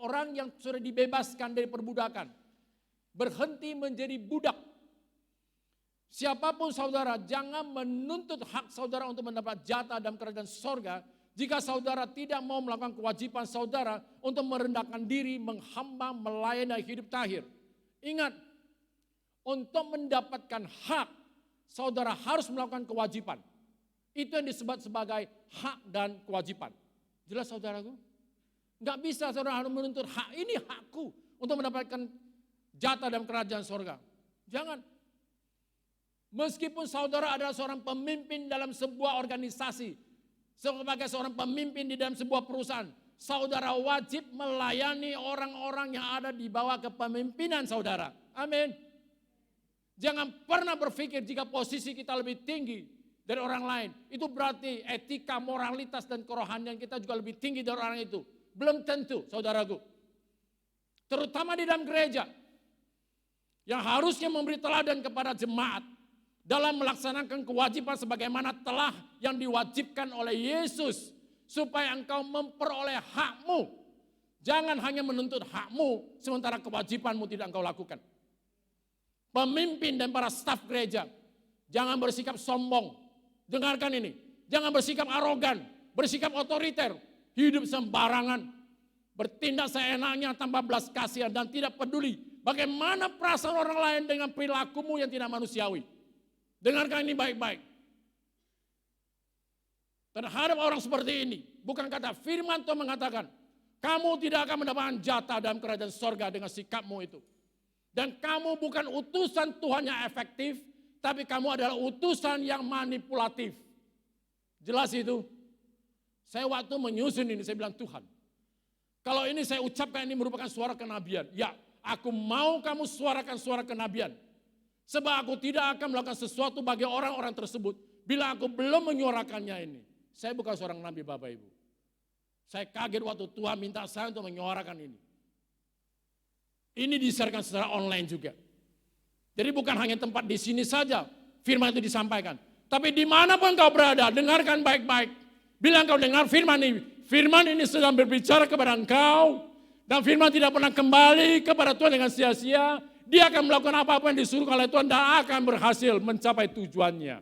orang yang sudah dibebaskan dari perbudakan. Berhenti menjadi budak. Siapapun saudara, jangan menuntut hak saudara untuk mendapat jatah dalam kerajaan sorga. Jika saudara tidak mau melakukan kewajiban saudara untuk merendahkan diri, menghamba, melayani hidup tahir. Ingat, untuk mendapatkan hak, saudara harus melakukan kewajiban. Itu yang disebut sebagai hak dan kewajiban. Jelas saudaraku? Gak bisa saudara harus menuntut hak, ini hakku untuk mendapatkan jatah dalam kerajaan sorga. Jangan. Meskipun saudara adalah seorang pemimpin dalam sebuah organisasi, sebagai seorang pemimpin di dalam sebuah perusahaan, saudara wajib melayani orang-orang yang ada di bawah kepemimpinan saudara. Amin. Jangan pernah berpikir jika posisi kita lebih tinggi dari orang lain, itu berarti etika, moralitas, dan kerohanian kita juga lebih tinggi dari orang itu. Belum tentu, saudaraku. Terutama di dalam gereja, yang harusnya memberi teladan kepada jemaat dalam melaksanakan kewajiban sebagaimana telah yang diwajibkan oleh Yesus, supaya engkau memperoleh hakmu. Jangan hanya menuntut hakmu, sementara kewajibanmu tidak engkau lakukan. Pemimpin dan para staf gereja, jangan bersikap sombong. Dengarkan ini, jangan bersikap arogan, bersikap otoriter, hidup sembarangan, bertindak seenaknya tanpa belas kasihan dan tidak peduli bagaimana perasaan orang lain dengan perilakumu yang tidak manusiawi. Dengarkan ini baik-baik. Terhadap orang seperti ini, bukan kata firman Tuhan mengatakan, kamu tidak akan mendapatkan jatah dalam kerajaan sorga dengan sikapmu itu. Dan kamu bukan utusan Tuhan yang efektif, tapi kamu adalah utusan yang manipulatif. Jelas itu? Saya waktu menyusun ini, saya bilang Tuhan, kalau ini saya ucapkan ini merupakan suara kenabian. Ya, aku mau kamu suarakan suara kenabian. Sebab aku tidak akan melakukan sesuatu bagi orang-orang tersebut bila aku belum menyuarakannya ini. Saya bukan seorang nabi Bapak Ibu. Saya kaget waktu Tuhan minta saya untuk menyuarakan ini. Ini disiarkan secara online juga. Jadi bukan hanya tempat di sini saja firman itu disampaikan. Tapi dimanapun kau berada, dengarkan baik-baik. Bila engkau dengar firman ini sedang berbicara kepada engkau. Dan firman tidak pernah kembali kepada Tuhan dengan sia-sia. Dia akan melakukan apa-apa yang disuruh oleh Tuhan dan akan berhasil mencapai tujuannya.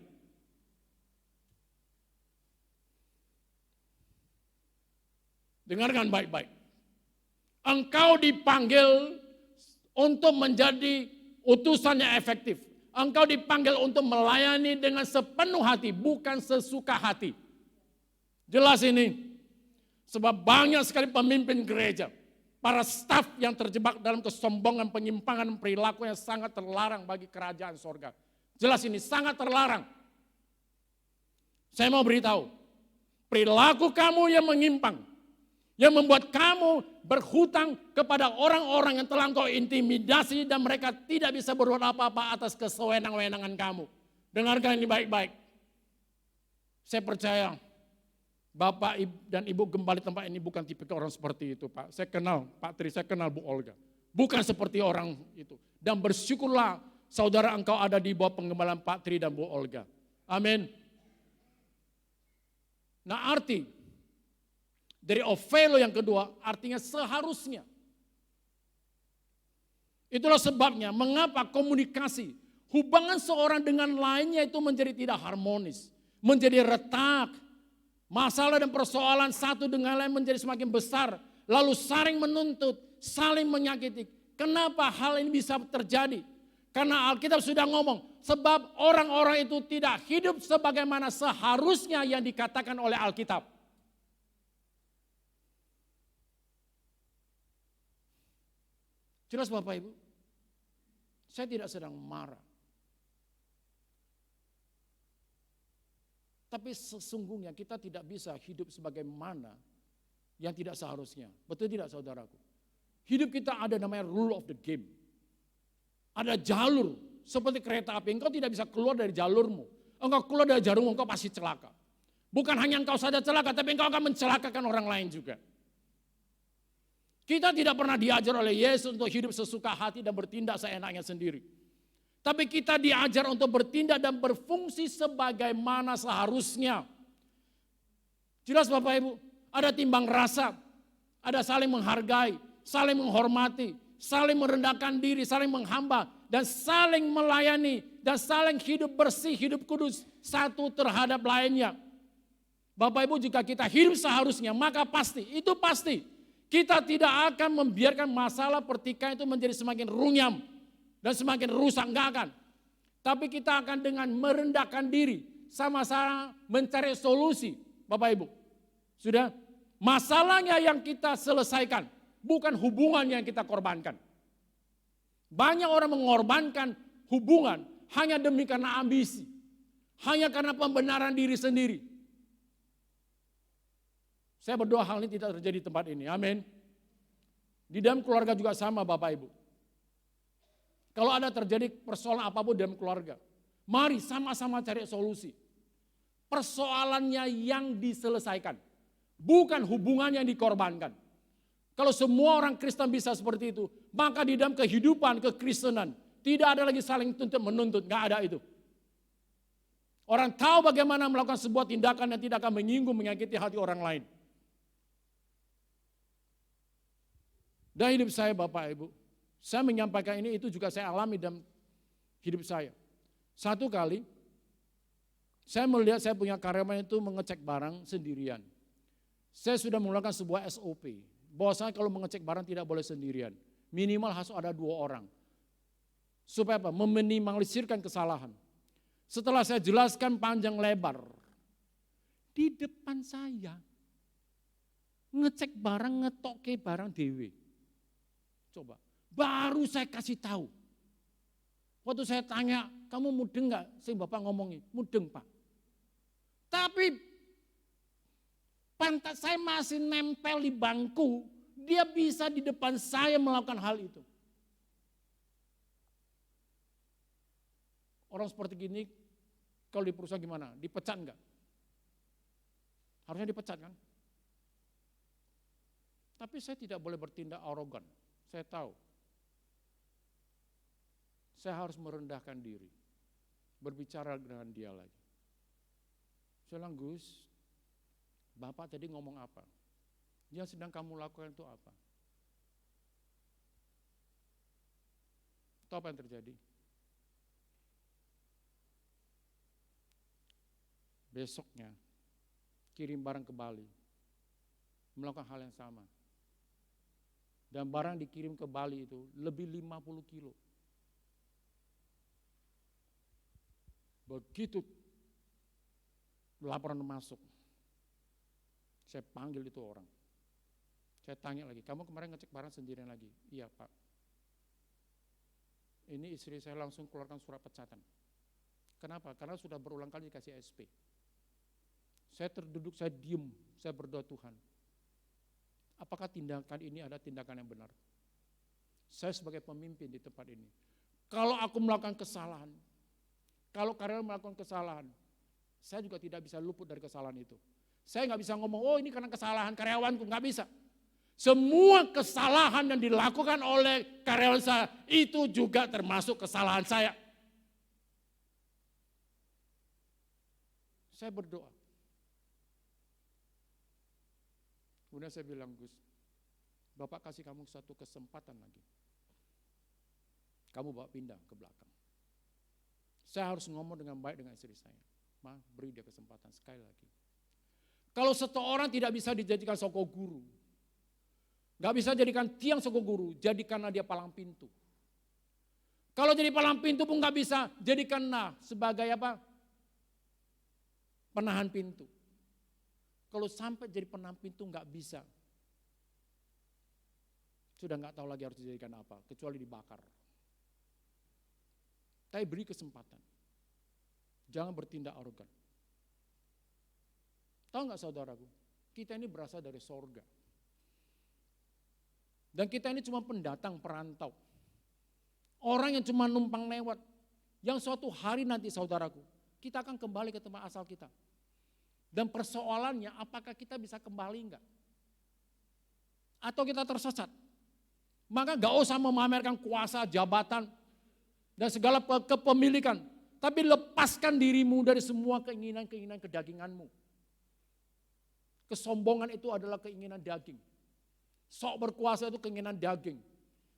Dengarkan baik-baik. Engkau dipanggil untuk menjadi utusan yang efektif. Engkau dipanggil untuk melayani dengan sepenuh hati, bukan sesuka hati. Jelas ini. Sebab banyak sekali pemimpin gereja, para staf yang terjebak dalam kesombongan, penyimpangan, perilaku yang sangat terlarang bagi kerajaan sorga. Jelas ini, sangat terlarang. Saya mau beritahu, perilaku kamu yang menyimpang, yang membuat kamu berhutang kepada orang-orang yang telah engkau intimidasi dan mereka tidak bisa berbuat apa-apa atas kesewenang-wenangan kamu. Dengarkan ini baik-baik. Saya percaya Bapak dan Ibu gembala di tempat ini bukan tipe orang seperti itu, Pak. Saya kenal Pak Tri, saya kenal Bu Olga. Bukan seperti orang itu. Dan bersyukurlah saudara engkau ada di bawah penggembalaan Pak Tri dan Bu Olga. Amin. Nah, arti dari Ovelo yang kedua artinya seharusnya. Itulah sebabnya mengapa komunikasi, hubungan seorang dengan lainnya itu menjadi tidak harmonis, menjadi retak. Masalah dan persoalan satu dengan lain menjadi semakin besar, lalu saling menuntut, saling menyakiti. Kenapa hal ini bisa terjadi? Karena Alkitab sudah ngomong, sebab orang-orang itu tidak hidup sebagaimana seharusnya yang dikatakan oleh Alkitab. Jelas Bapak Ibu? Saya tidak sedang marah. Tapi sesungguhnya kita tidak bisa hidup sebagaimana yang tidak seharusnya. Betul tidak saudaraku? Hidup kita ada namanya rule of the game. Ada jalur seperti kereta api. Engkau tidak bisa keluar dari jalurmu. Engkau keluar dari jalurmu, engkau pasti celaka. Bukan hanya engkau saja celaka, tapi engkau akan mencelakakan orang lain juga. Kita tidak pernah diajar oleh Yesus untuk hidup sesuka hati dan bertindak seenaknya sendiri. Tapi kita diajar untuk bertindak dan berfungsi sebagaimana seharusnya. Jelas Bapak Ibu, ada timbang rasa, ada saling menghargai, saling menghormati, saling merendahkan diri, saling menghamba, dan saling melayani, dan saling hidup bersih, hidup kudus, satu terhadap lainnya. Bapak Ibu, jika kita hidup seharusnya, maka pasti, itu pasti, kita tidak akan membiarkan masalah pertikaian itu menjadi semakin runyam, dan semakin rusak, enggak akan. Tapi kita akan dengan merendahkan diri, sama-sama mencari solusi, Bapak Ibu. Sudah, masalahnya yang kita selesaikan, bukan hubungan yang kita korbankan. Banyak orang mengorbankan hubungan hanya demi karena ambisi, hanya karena pembenaran diri sendiri. Saya berdoa hal ini tidak terjadi di tempat ini, amin. Di dalam keluarga juga sama Bapak Ibu. Kalau ada terjadi persoalan apapun dalam keluarga, mari sama-sama cari solusi. Persoalannya yang diselesaikan, bukan hubungan yang dikorbankan. Kalau semua orang Kristen bisa seperti itu, maka di dalam kehidupan kekristenan tidak ada lagi saling tuntut menuntut, nggak ada itu. Orang tahu bagaimana melakukan sebuah tindakan yang tidak akan menyinggung, menyakiti hati orang lain. Dan hidup saya Bapak Ibu, saya menyampaikan ini itu juga saya alami dalam hidup saya. Satu kali, saya melihat saya punya karyawan itu mengecek barang sendirian. Saya sudah mengeluarkan sebuah SOP, bahwasanya kalau mengecek barang tidak boleh sendirian. Minimal harus ada 2 orang. Supaya apa? Meminimalisirkan kesalahan. Setelah saya jelaskan panjang lebar, di depan saya, ngecek barang, ngetoke barang dewe. Coba. Baru saya kasih tahu. Waktu saya tanya, kamu mudeng enggak? Sing Bapak ngomongin, mudeng Pak. Tapi pantat saya masih nempel di bangku, dia bisa di depan saya melakukan hal itu. Orang seperti gini, kalau di perusahaan gimana? Dipecat enggak? Harusnya dipecat kan? Tapi saya tidak boleh bertindak arogan. Saya tahu. Saya harus merendahkan diri, berbicara dengan dia lagi. Saya bilang, Gus, Bapak tadi ngomong apa? Yang sedang kamu lakukan itu apa? Tahu apa yang terjadi? Besoknya, kirim barang ke Bali. melakukan hal yang sama. Dan barang dikirim ke Bali itu lebih 50 kilo. Begitu laporan masuk, saya panggil itu orang. Saya tanya lagi, kamu kemarin ngecek barang sendirian lagi? Iya Pak. Ini istri saya langsung keluarkan surat pecatan. Kenapa? Karena sudah berulang kali dikasih SP. Saya terduduk, saya diem, saya berdoa, Tuhan, apakah tindakan ini ada tindakan yang benar? Saya sebagai pemimpin di tempat ini, kalau aku melakukan kesalahan, kalau karyawan melakukan kesalahan, saya juga tidak bisa luput dari kesalahan itu. Saya nggak bisa ngomong, oh ini karena kesalahan karyawanku, nggak bisa. Semua kesalahan yang dilakukan oleh karyawan saya itu juga termasuk kesalahan saya. Saya berdoa. Kemudian saya bilang, Gus, Bapak kasih kamu satu kesempatan lagi. Kamu bawa pindah ke belakang. Saya harus ngomong dengan baik dengan istri saya. Ma, beri dia kesempatan sekali lagi. Kalau seseorang tidak bisa dijadikan soko guru, gak bisa jadikan tiang soko guru, jadikanlah dia palang pintu. Kalau jadi palang pintu pun gak bisa, jadikanlah sebagai apa? Penahan pintu. Kalau sampai jadi penahan pintu gak bisa, sudah gak tahu lagi harus dijadikan apa, kecuali dibakar. Tapi beri kesempatan. Jangan bertindak arogan. Tahu gak saudaraku, kita ini berasal dari sorga. Dan kita ini cuma pendatang, perantau. Orang yang cuma numpang lewat. Yang suatu hari nanti saudaraku, kita akan kembali ke tempat asal kita. Dan persoalannya apakah kita bisa kembali enggak? Atau kita tersesat? Maka gak usah memamerkan kuasa, jabatan, dan segala kepemilikan. Tapi lepaskan dirimu dari semua keinginan-keinginan kedaginganmu. Kesombongan itu adalah keinginan daging. Sok berkuasa itu keinginan daging.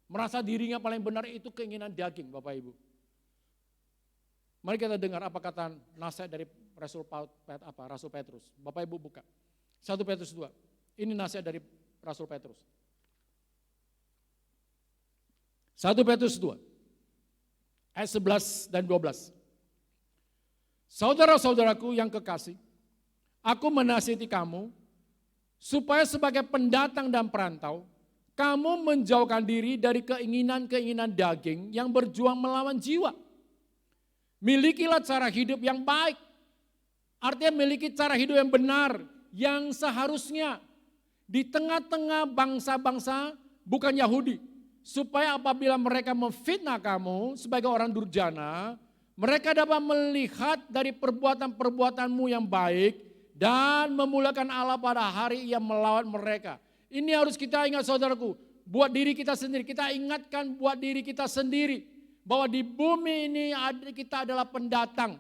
Merasa dirinya paling benar itu keinginan daging, Bapak Ibu. Mari kita dengar apa kata nasihat dari Rasul Petrus. Bapak Ibu buka. 1 Petrus 2. Ini nasihat dari Rasul Petrus. 1 Petrus 2. Ayat 11 dan 12. Saudara-saudaraku yang kekasih, aku menasihati kamu supaya sebagai pendatang dan perantau, kamu menjauhkan diri dari keinginan-keinginan daging yang berjuang melawan jiwa. Milikilah cara hidup yang baik. Artinya miliki cara hidup yang benar, yang seharusnya di tengah-tengah bangsa-bangsa bukan Yahudi. Supaya apabila mereka memfitnah kamu sebagai orang durjana, mereka dapat melihat dari perbuatan-perbuatanmu yang baik dan memuliakan Allah pada hari Ia melawan mereka. Ini harus kita ingat saudaraku, buat diri kita sendiri. Kita ingatkan buat diri kita sendiri bahwa di bumi ini kita adalah pendatang.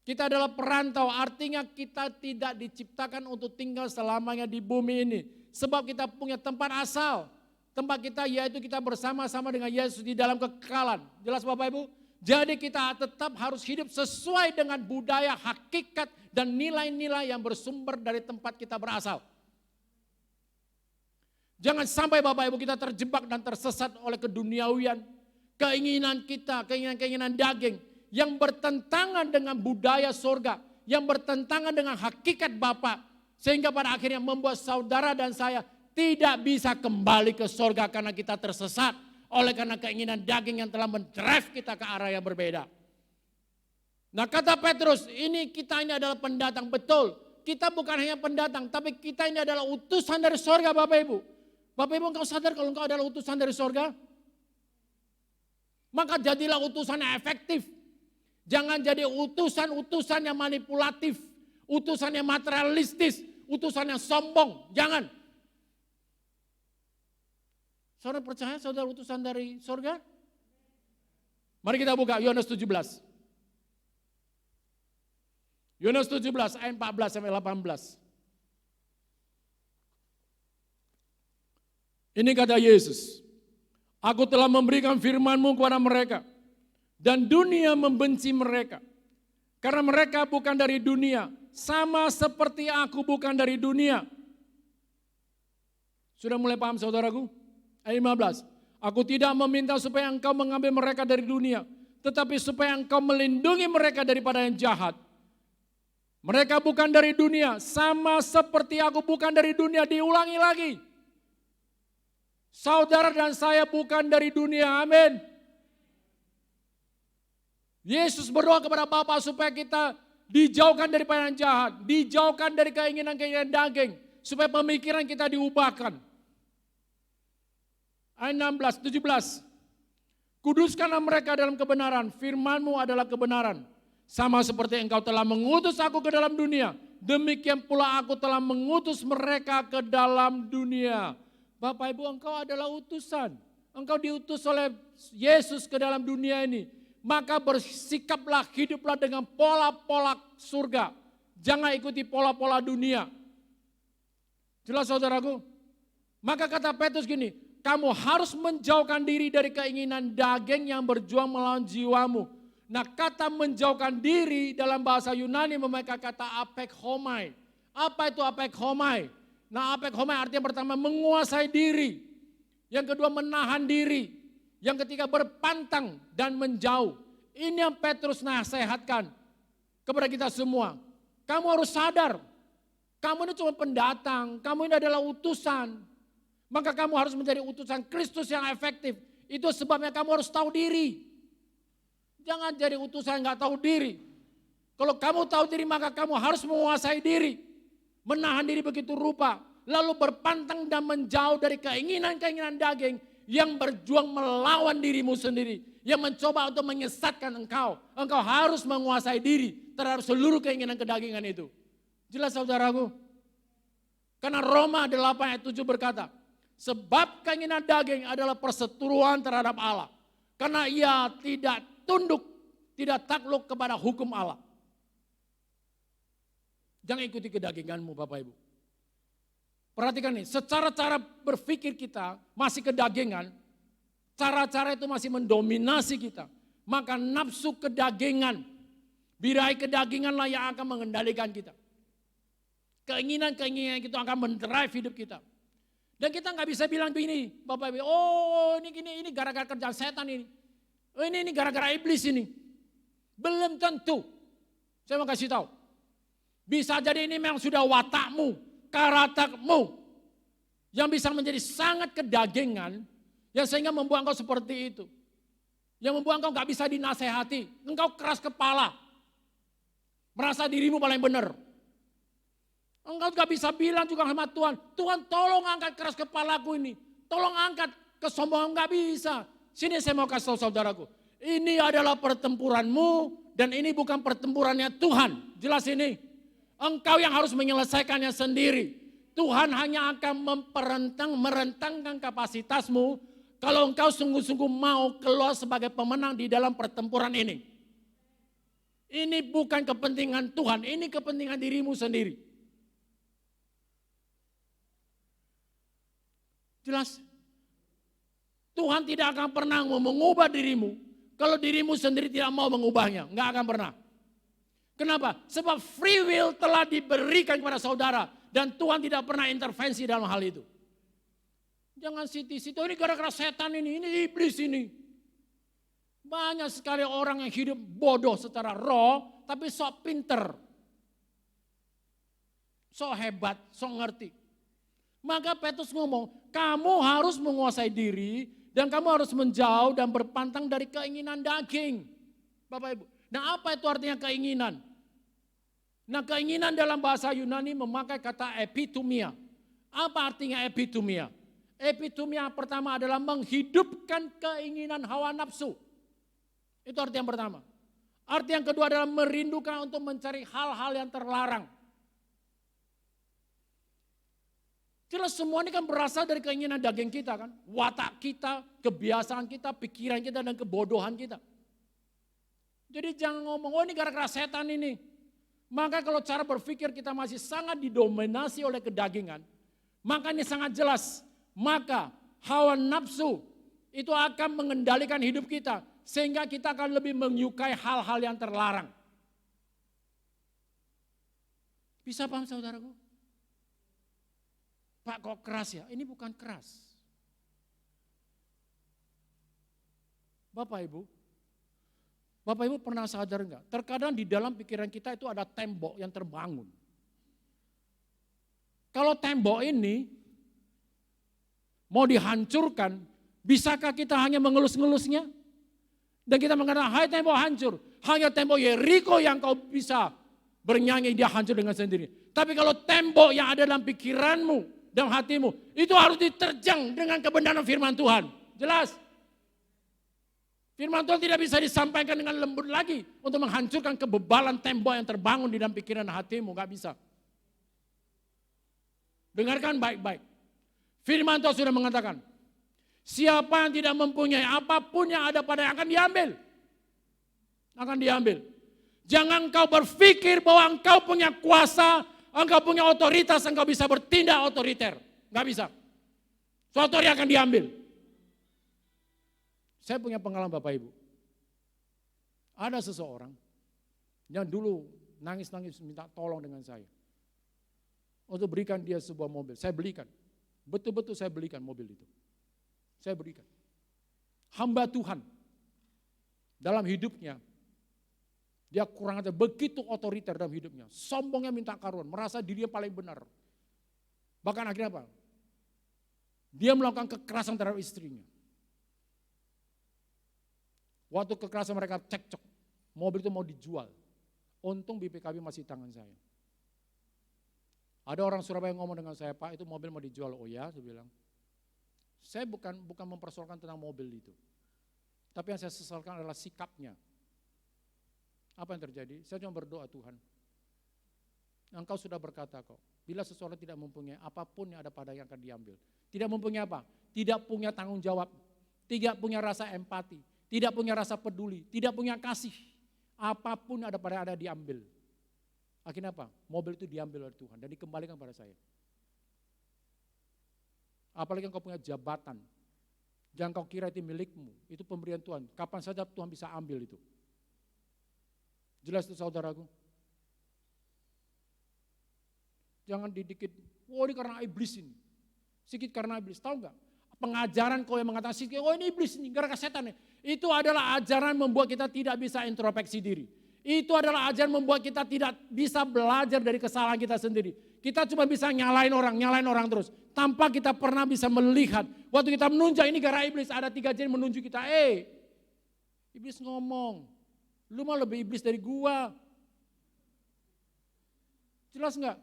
Kita adalah perantau, artinya kita tidak diciptakan untuk tinggal selamanya di bumi ini. Sebab kita punya tempat asal. Tempat kita yaitu kita bersama-sama dengan Yesus di dalam kekekalan. Jelas Bapak Ibu? Jadi kita tetap harus hidup sesuai dengan budaya, hakikat, dan nilai-nilai yang bersumber dari tempat kita berasal. Jangan sampai Bapak Ibu kita terjebak dan tersesat oleh keduniawian, keinginan kita, keinginan-keinginan daging yang bertentangan dengan budaya surga, yang bertentangan dengan hakikat Bapa, sehingga pada akhirnya membuat saudara dan saya tidak bisa kembali ke surga karena kita tersesat oleh karena keinginan daging yang telah mendrive kita ke arah yang berbeda. Nah kata Petrus, kita ini adalah pendatang, betul. Kita bukan hanya pendatang, tapi kita ini adalah utusan dari surga Bapak Ibu. Bapak Ibu engkau sadar kalau engkau adalah utusan dari surga? Maka jadilah utusan yang efektif. Jangan jadi utusan yang manipulatif, utusan yang materialistis, utusan yang sombong, jangan. Saudara percaya saudara utusan dari surga? Mari kita buka Yohanes 17. Yohanes 17 ayat 14 sampai 18. Ini kata Yesus, aku telah memberikan firman-Mu kepada mereka dan dunia membenci mereka. Karena mereka bukan dari dunia, sama seperti aku bukan dari dunia. Sudah mulai paham saudaraku? Ayat 15. Aku tidak meminta supaya engkau mengambil mereka dari dunia, tetapi supaya engkau melindungi mereka daripada yang jahat. Mereka bukan dari dunia, sama seperti aku bukan dari dunia. Diulangi lagi. Saudara dan saya bukan dari dunia, amin. Yesus berdoa kepada Bapa supaya kita dijauhkan daripada yang jahat, dijauhkan dari keinginan-keinginan daging, supaya pemikiran kita diubahkan. Ayat 16, 17. Kuduskanlah mereka dalam kebenaran, firman-Mu adalah kebenaran. Sama seperti engkau telah mengutus aku ke dalam dunia, demikian pula aku telah mengutus mereka ke dalam dunia. Bapak Ibu, engkau adalah utusan. Engkau diutus oleh Yesus ke dalam dunia ini. Maka bersikaplah, hiduplah dengan pola-pola surga. Jangan ikuti pola-pola dunia. Jelas saudaraku? Maka kata Petrus gini, kamu harus menjauhkan diri dari keinginan daging yang berjuang melawan jiwamu. Nah, kata menjauhkan diri dalam bahasa Yunani memakai kata apekhomai. Apa itu apekhomai? Nah, apekhomai artinya pertama menguasai diri. Yang kedua menahan diri. Yang ketiga berpantang dan menjauh. Ini yang Petrus nasihatkan kepada kita semua. Kamu harus sadar, kamu ini cuma pendatang, kamu ini adalah utusan. Maka kamu harus menjadi utusan Kristus yang efektif. Itu sebabnya kamu harus tahu diri. Jangan jadi utusan nggak tahu diri. Kalau kamu tahu diri maka kamu harus menguasai diri. Menahan diri begitu rupa. Lalu berpantang dan menjauh dari keinginan-keinginan daging yang berjuang melawan dirimu sendiri. Yang mencoba untuk menyesatkan engkau. Engkau harus menguasai diri terhadap seluruh keinginan kedagingan itu. Jelas saudaraku? Karena Roma 8 ayat 7 berkata, sebab keinginan daging adalah perseteruan terhadap Allah. Karena ia tidak tunduk, tidak takluk kepada hukum Allah. Jangan ikuti kedaginganmu Bapak Ibu. Perhatikan nih, secara cara berpikir kita masih kedagingan, cara-cara itu masih mendominasi kita. Maka nafsu kedagingan, birahi kedaginganlah yang akan mengendalikan kita. Keinginan-keinginan itu akan mendrive hidup kita. Dan kita nggak bisa bilang begini, Bapak Ibu, oh ini gara-gara kerjaan setan ini. Oh ini gara-gara iblis ini. Belum tentu. Saya mau kasih tahu. Bisa jadi ini memang sudah watakmu, karaktermu. Yang bisa menjadi sangat kedagingan, yang sehingga membuat engkau seperti itu. Yang membuat engkau nggak bisa dinasehati. Engkau keras kepala. Merasa dirimu paling benar. Engkau gak bisa bilang juga sama Tuhan, Tuhan tolong angkat keras kepalaku ini. Tolong angkat kesombongan, gak bisa. Sini saya mau kasih tahu saudaraku. Ini mereka pertempuranmu dan ini bukan pertempurannya Tuhan. Jelas ini. Engkau yang harus menyelesaikannya sendiri. Tuhan hanya akan merentangkan kapasitasmu kalau engkau sungguh-sungguh mau keluar sebagai pemenang di dalam pertempuran ini. Ini bukan kepentingan Tuhan, ini kepentingan dirimu sendiri. Jelas. Tuhan tidak akan pernah mau mengubah dirimu kalau dirimu sendiri tidak mau mengubahnya. Enggak akan pernah. Kenapa? Sebab free will telah diberikan kepada saudara dan Tuhan tidak pernah intervensi dalam hal itu. Jangan situ-situ, ini gara-gara setan ini iblis ini. Banyak sekali orang yang hidup bodoh secara roh tapi sok pinter. Sok hebat, sok ngerti. Maka Petrus ngomong, kamu harus menguasai diri dan kamu harus menjauh dan berpantang dari keinginan daging. Bapak Ibu, nah apa itu artinya keinginan? Nah keinginan dalam bahasa Yunani memakai kata epitumia. Apa artinya epitumia? Epitumia pertama adalah menghidupkan keinginan hawa nafsu. Itu arti yang pertama. Arti yang kedua adalah merindukan untuk mencari hal-hal yang terlarang. Jelas semua ini kan berasal dari keinginan daging kita kan. Watak kita, kebiasaan kita, pikiran kita dan kebodohan kita. Jadi jangan ngomong, oh ini gara-gara setan ini. Maka kalau cara berpikir kita masih sangat didominasi oleh kedagingan. Maka ini sangat jelas. Maka hawa nafsu itu akan mengendalikan hidup kita. Sehingga kita akan lebih menyukai hal-hal yang terlarang. Bisa paham saudaraku? Pak kok keras ya? Ini bukan keras. Bapak Ibu pernah sadar enggak? Terkadang di dalam pikiran kita itu ada tembok yang terbangun. Kalau tembok ini mau dihancurkan, bisakah kita hanya mengelus-ngelusnya? Dan kita mengatakan, hai tembok hancur, hanya tembok Yeriko yang kau bisa bernyanyi, dia hancur dengan sendiri. Tapi kalau tembok yang ada dalam pikiranmu, dalam hatimu, itu harus diterjang dengan kebenaran firman Tuhan. Jelas? Firman Tuhan tidak bisa disampaikan dengan lembut lagi untuk menghancurkan kebebalan tembok yang terbangun di dalam pikiran dan hatimu, gak bisa. Dengarkan baik-baik. Firman Tuhan sudah mengatakan, siapa yang tidak mempunyai apapun yang ada pada yang akan diambil. Akan diambil. Jangan engkau berpikir bahwa engkau punya kuasa, engkau punya otoritas, engkau bisa bertindak otoriter. Gak bisa. Suatu hari akan diambil. Saya punya pengalaman Bapak Ibu. Ada seseorang yang dulu nangis-nangis minta tolong dengan saya. Untuk berikan dia sebuah mobil. Saya belikan. Betul-betul saya belikan mobil itu. Saya berikan. Hamba Tuhan. Dalam hidupnya. Dia kurang aja begitu otoriter dalam hidupnya. Sombongnya minta karuan. Merasa dirinya paling benar. Bahkan akhirnya apa? Dia melakukan kekerasan terhadap istrinya. Waktu kekerasan mereka cekcok. Mobil itu mau dijual. Untung BPKB masih di tangan saya. Ada orang Surabaya yang ngomong dengan saya, Pak itu mobil mau dijual. Oh ya, saya bilang. Saya bukan mempersoalkan tentang mobil itu. Tapi yang saya sesalkan adalah sikapnya. Apa yang terjadi? Saya cuma berdoa, Tuhan. Engkau sudah berkata kok, bila seseorang tidak mempunyai apapun yang ada pada yang akan diambil. Tidak mempunyai apa? Tidak punya tanggung jawab. Tidak punya rasa empati. Tidak punya rasa peduli. Tidak punya kasih. Apapun ada pada ada diambil. Akhirnya apa? Mobil itu diambil oleh Tuhan dan dikembalikan pada saya. Apalagi engkau punya jabatan. Jangan kau kira itu milikmu. Itu pemberian Tuhan. Kapan saja Tuhan bisa ambil itu. Jelas itu saudaraku? Jangan didikit, oh ini karena iblis ini. Sikit karena iblis, tahu enggak? Pengajaran kau yang mengatakan, oh ini iblis ini, gara-gara setan. Itu adalah ajaran membuat kita tidak bisa introspeksi diri. Itu adalah ajaran membuat kita tidak bisa belajar dari kesalahan kita sendiri. Kita cuma bisa nyalain orang terus. Tanpa kita pernah bisa melihat. Waktu kita menunjuk ini gara iblis, ada 3 jin menunjuk kita. Iblis ngomong, lu mah lebih iblis dari gua. Jelas enggak?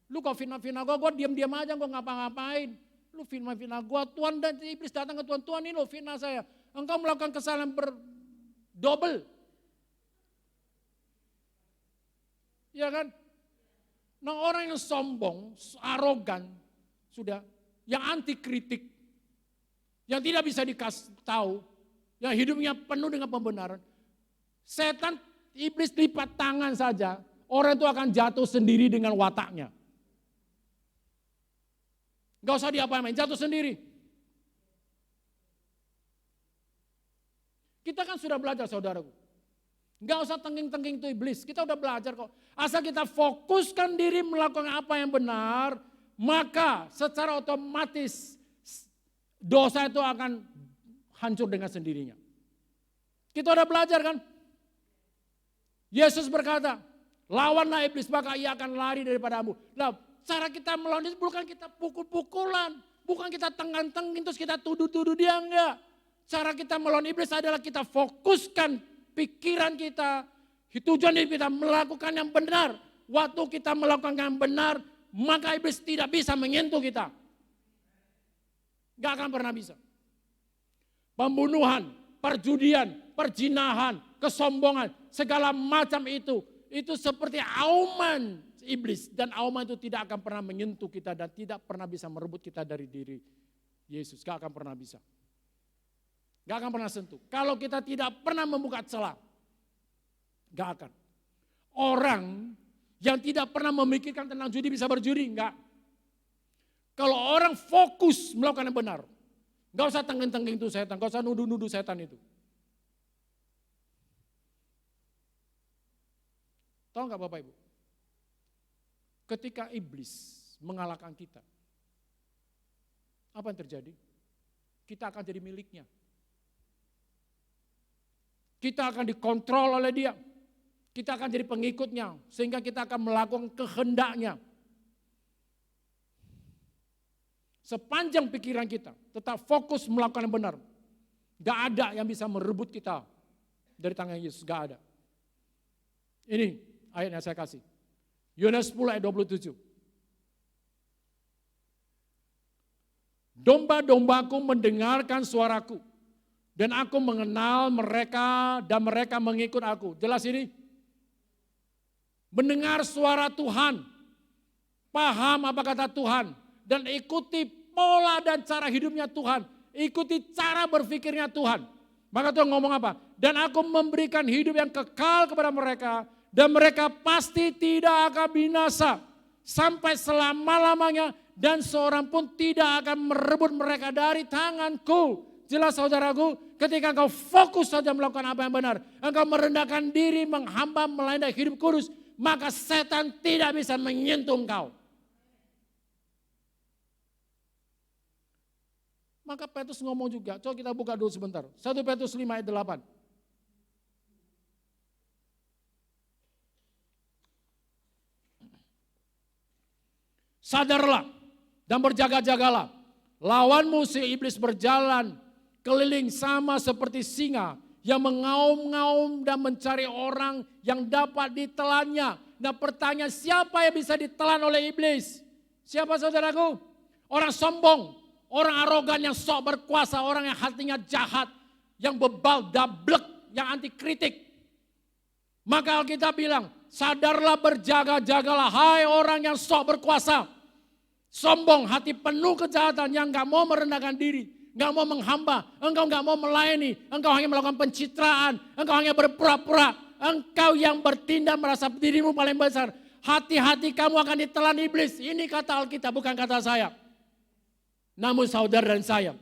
Lu kok fitnah-fitnah gua diam-diam aja, gua ngapa-ngapain. Lu fitnah-fitnah gua, Tuhan dan iblis datang ke Tuhan, Tuhan ini lo fitnah saya. Engkau melakukan kesalahan berdobel. Ya kan? Nah orang yang sombong, arogan, sudah, yang anti kritik, yang tidak bisa dikasih tahu, yang hidupnya penuh dengan pembenaran. Setan, iblis lipat tangan saja, orang itu akan jatuh sendiri dengan wataknya. Gak usah diapa-apain, jatuh sendiri. Kita kan sudah belajar saudaraku. Gak usah tengking-tengking itu iblis, kita udah belajar kok. Asal kita fokuskan diri melakukan apa yang benar, maka secara otomatis dosa itu akan hancur dengan sendirinya. Kita udah belajar kan? Yesus berkata, lawanlah iblis maka ia akan lari daripadamu. Nah, cara kita melawan itu bukan kita pukul-pukulan, bukan kita tenggang-tenging terus kita tuduh-tuduh dia, enggak. Cara kita melawan iblis adalah kita fokuskan pikiran kita, tujuan hidup kita melakukan yang benar. Waktu kita melakukan yang benar, maka iblis tidak bisa menyentuh kita. Gak akan pernah bisa. Pembunuhan, perjudian, perjinahan, kesombongan, segala macam itu seperti auman iblis. Dan auman itu tidak akan pernah menyentuh kita dan tidak pernah bisa merebut kita dari diri Yesus. Gak akan pernah bisa. Gak akan pernah sentuh. Kalau kita tidak pernah membuka celah, gak akan. Orang yang tidak pernah memikirkan tentang judi bisa berjudi, enggak. Kalau orang fokus melakukan yang benar, gak usah tengking-tengking itu setan, gak usah nuduh-nuduh setan itu. Tahu gak Bapak Ibu? Ketika iblis mengalahkan kita, Apa yang terjadi? Kita akan jadi miliknya. Kita akan dikontrol oleh dia. Kita akan jadi pengikutnya. Sehingga kita akan melakukan kehendaknya. Sepanjang pikiran kita tetap fokus melakukan yang benar. Gak ada yang bisa merebut kita dari tangan Yesus. Gak ada. Ini ayat yang saya kasih. Yohanes 10 ayat 27. Domba-dombaku mendengarkan suaraku. Dan aku mengenal mereka dan mereka mengikut aku. Jelas ini? Mendengar suara Tuhan. Paham apa kata Tuhan. Dan ikuti pola dan cara hidupnya Tuhan. Ikuti cara berpikirnya Tuhan. Maka Tuhan ngomong apa? Dan aku memberikan hidup yang kekal kepada mereka. Dan mereka pasti tidak akan binasa. Sampai selama-lamanya. Dan seorang pun tidak akan merebut mereka dari tanganku. Jelas saudaraku, ketika engkau fokus saja melakukan apa yang benar. Engkau merendahkan diri, menghamba, melayani hidup kudus. Maka setan tidak bisa menyentuh engkau. Maka Petrus ngomong juga, coba kita buka dulu sebentar. 1 Petrus 5 ayat 8. Sadarlah dan berjaga-jagalah. Lawanmu si iblis berjalan keliling sama seperti singa yang mengaum-ngaum dan mencari orang yang dapat ditelannya. Nah pertanyaan, siapa yang bisa ditelan oleh iblis? Siapa saudaraku? Orang sombong, orang arogan yang sok berkuasa, orang yang hatinya jahat, yang bebal, dablek, yang anti kritik. Maka Alkitab bilang, sadarlah berjaga-jagalah hai orang yang sok berkuasa. Sombong, hati penuh kejahatan yang gak mau merendahkan diri. Gak mau menghamba, engkau gak mau melayani, engkau hanya melakukan pencitraan, engkau hanya berpura-pura, engkau yang bertindak merasa dirimu paling besar. Hati-hati kamu akan ditelan iblis, ini kata Alkitab bukan kata saya. Namun saudara dan saya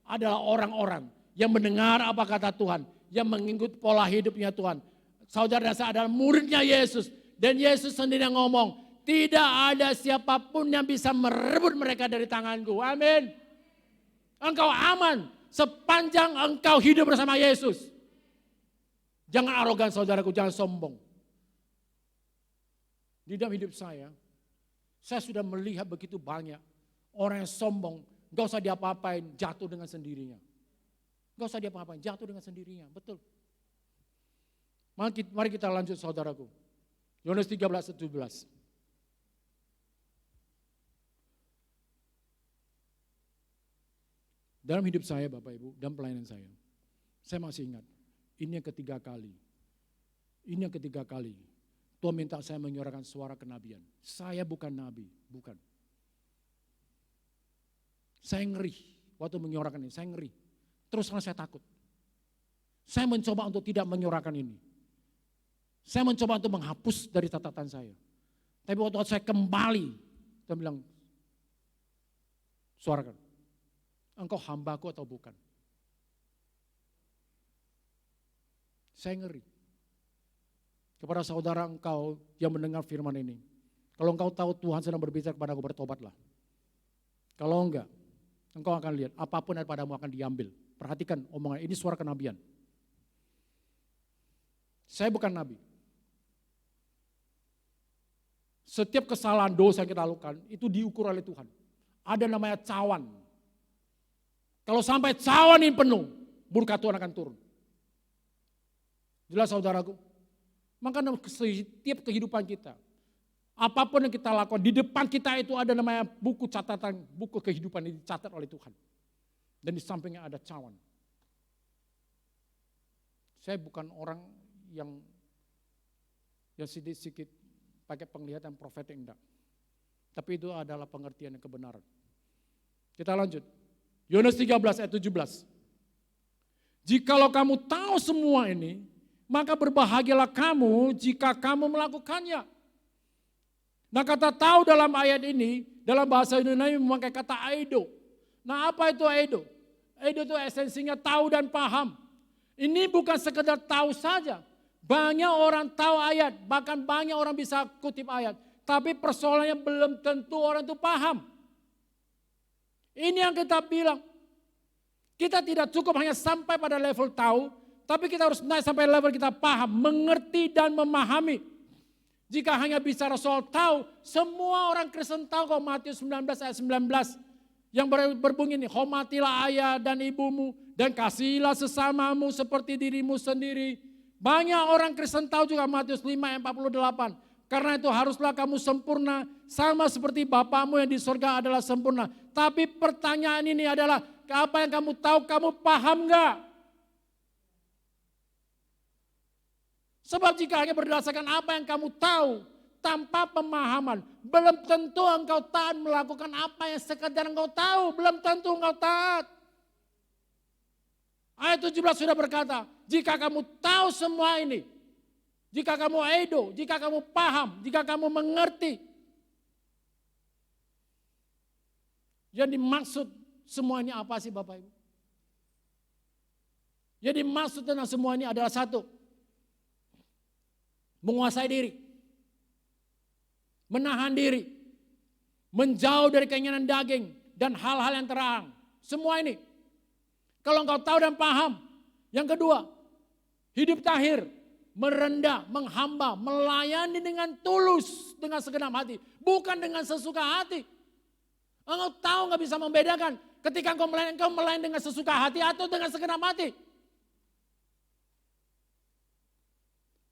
adalah orang-orang yang mendengar apa kata Tuhan, yang mengikut pola hidupnya Tuhan. Saudara dan saya adalah muridnya Yesus, dan Yesus sendiri yang ngomong, tidak ada siapapun yang bisa merebut mereka dari tanganku, amin. Engkau aman sepanjang engkau hidup bersama Yesus. Jangan arogan saudaraku, jangan sombong. Di dalam hidup saya sudah melihat begitu banyak orang yang sombong, gak usah diapa-apain, jatuh dengan sendirinya. Gak usah diapa-apain, jatuh dengan sendirinya, betul. Mari kita lanjut saudaraku. Yohanes 13:17. Dalam hidup saya Bapak Ibu dan pelayanan saya masih ingat, ini yang ketiga kali. Ini yang ketiga kali Tuhan minta saya menyuarakan suara kenabian. Saya bukan nabi, bukan. Saya ngeri waktu menyuarakan ini, saya ngeri. Terus terang saya takut. Saya mencoba untuk tidak menyuarakan ini. Saya mencoba untuk menghapus dari catatan saya. Tapi waktu saya kembali, Tuhan bilang, suarakan. Engkau hambaku atau bukan? Saya ngeri. Kepada saudara engkau yang mendengar firman ini. Kalau engkau tahu Tuhan sedang berbicara kepada aku, bertobatlah. Kalau enggak, engkau akan lihat apapun daripadamu akan diambil. Perhatikan omongan, ini suara kenabian. Saya bukan nabi. Setiap kesalahan dosa yang kita lakukan, itu diukur oleh Tuhan. Ada namanya cawan. Kalau sampai cawan ini penuh, murka Tuhan akan turun. Jelas saudaraku? Maka setiap kehidupan kita, apapun yang kita lakukan, di depan kita itu ada namanya buku catatan, buku kehidupan ini dicatat oleh Tuhan. Dan di sampingnya ada cawan. Saya bukan orang yang sedikit pakai penglihatan profetik, enggak. Tapi itu adalah pengertian yang kebenaran. Kita lanjut. Yohanes 13 ayat 17. Jikalau kamu tahu semua ini, maka berbahagialah kamu jika kamu melakukannya. Nah kata tahu dalam ayat ini, dalam bahasa Yunani memakai kata aido. Nah apa itu aido? Aido itu esensinya tahu dan paham. Ini bukan sekedar tahu saja. Banyak orang tahu ayat, bahkan banyak orang bisa kutip ayat. Tapi persoalannya belum tentu orang itu paham. Ini yang kita bilang. Kita tidak cukup hanya sampai pada level tahu, tapi kita harus naik sampai level kita paham, mengerti dan memahami. Jika hanya bicara soal tahu, semua orang Kristen tahu kok Matius 19 ayat 19. Yang berbunyi ini, hormatilah ayah dan ibumu dan kasihilah sesamamu seperti dirimu sendiri. Banyak orang Kristen tahu juga Matius 5 ayat 48. Karena itu haruslah kamu sempurna sama seperti Bapamu yang di surga adalah sempurna. Tapi pertanyaan ini adalah, apa yang kamu tahu, kamu paham enggak? Sebab jika hanya berdasarkan apa yang kamu tahu, tanpa pemahaman, belum tentu engkau taat melakukan apa yang sekedar engkau tahu. Belum tentu engkau taat. Ayat 17 sudah berkata, jika kamu tahu semua ini, jika kamu edo, jika kamu paham, jika kamu mengerti. Yang dimaksud semua ini apa sih Bapak Ibu? Jadi maksud tentang semua ini adalah satu. Menguasai diri. Menahan diri. Menjauh dari keinginan daging dan hal-hal yang terang. Semua ini. Kalau engkau tahu dan paham. Yang kedua, hidup tahir. Merendah, menghamba, melayani dengan tulus, dengan segenap hati. Bukan dengan sesuka hati. Engkau tahu gak bisa membedakan. Ketika engkau melayani dengan sesuka hati atau dengan segenap hati.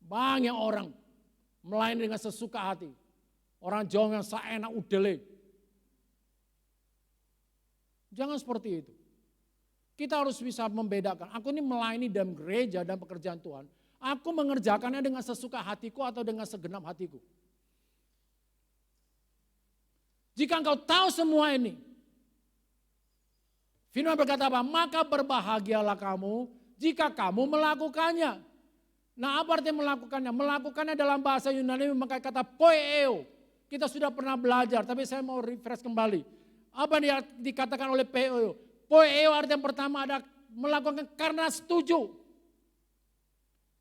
Banyak orang melayani dengan sesuka hati. Orang Jawa yang seenak udele. Jangan seperti itu. Kita harus bisa membedakan. Aku ini melayani dalam gereja dan pekerjaan Tuhan. Aku mengerjakannya dengan sesuka hatiku atau dengan segenap hatiku. Jika engkau tahu semua ini. Firman berkata apa? Maka berbahagialah kamu jika kamu melakukannya. Nah, apa artinya melakukannya? Melakukannya dalam bahasa Yunani memakai kata poieo. Kita sudah pernah belajar, tapi saya mau refresh kembali. Apa yang dikatakan oleh poieo? Poieo artinya pertama ada melakukan karena setuju.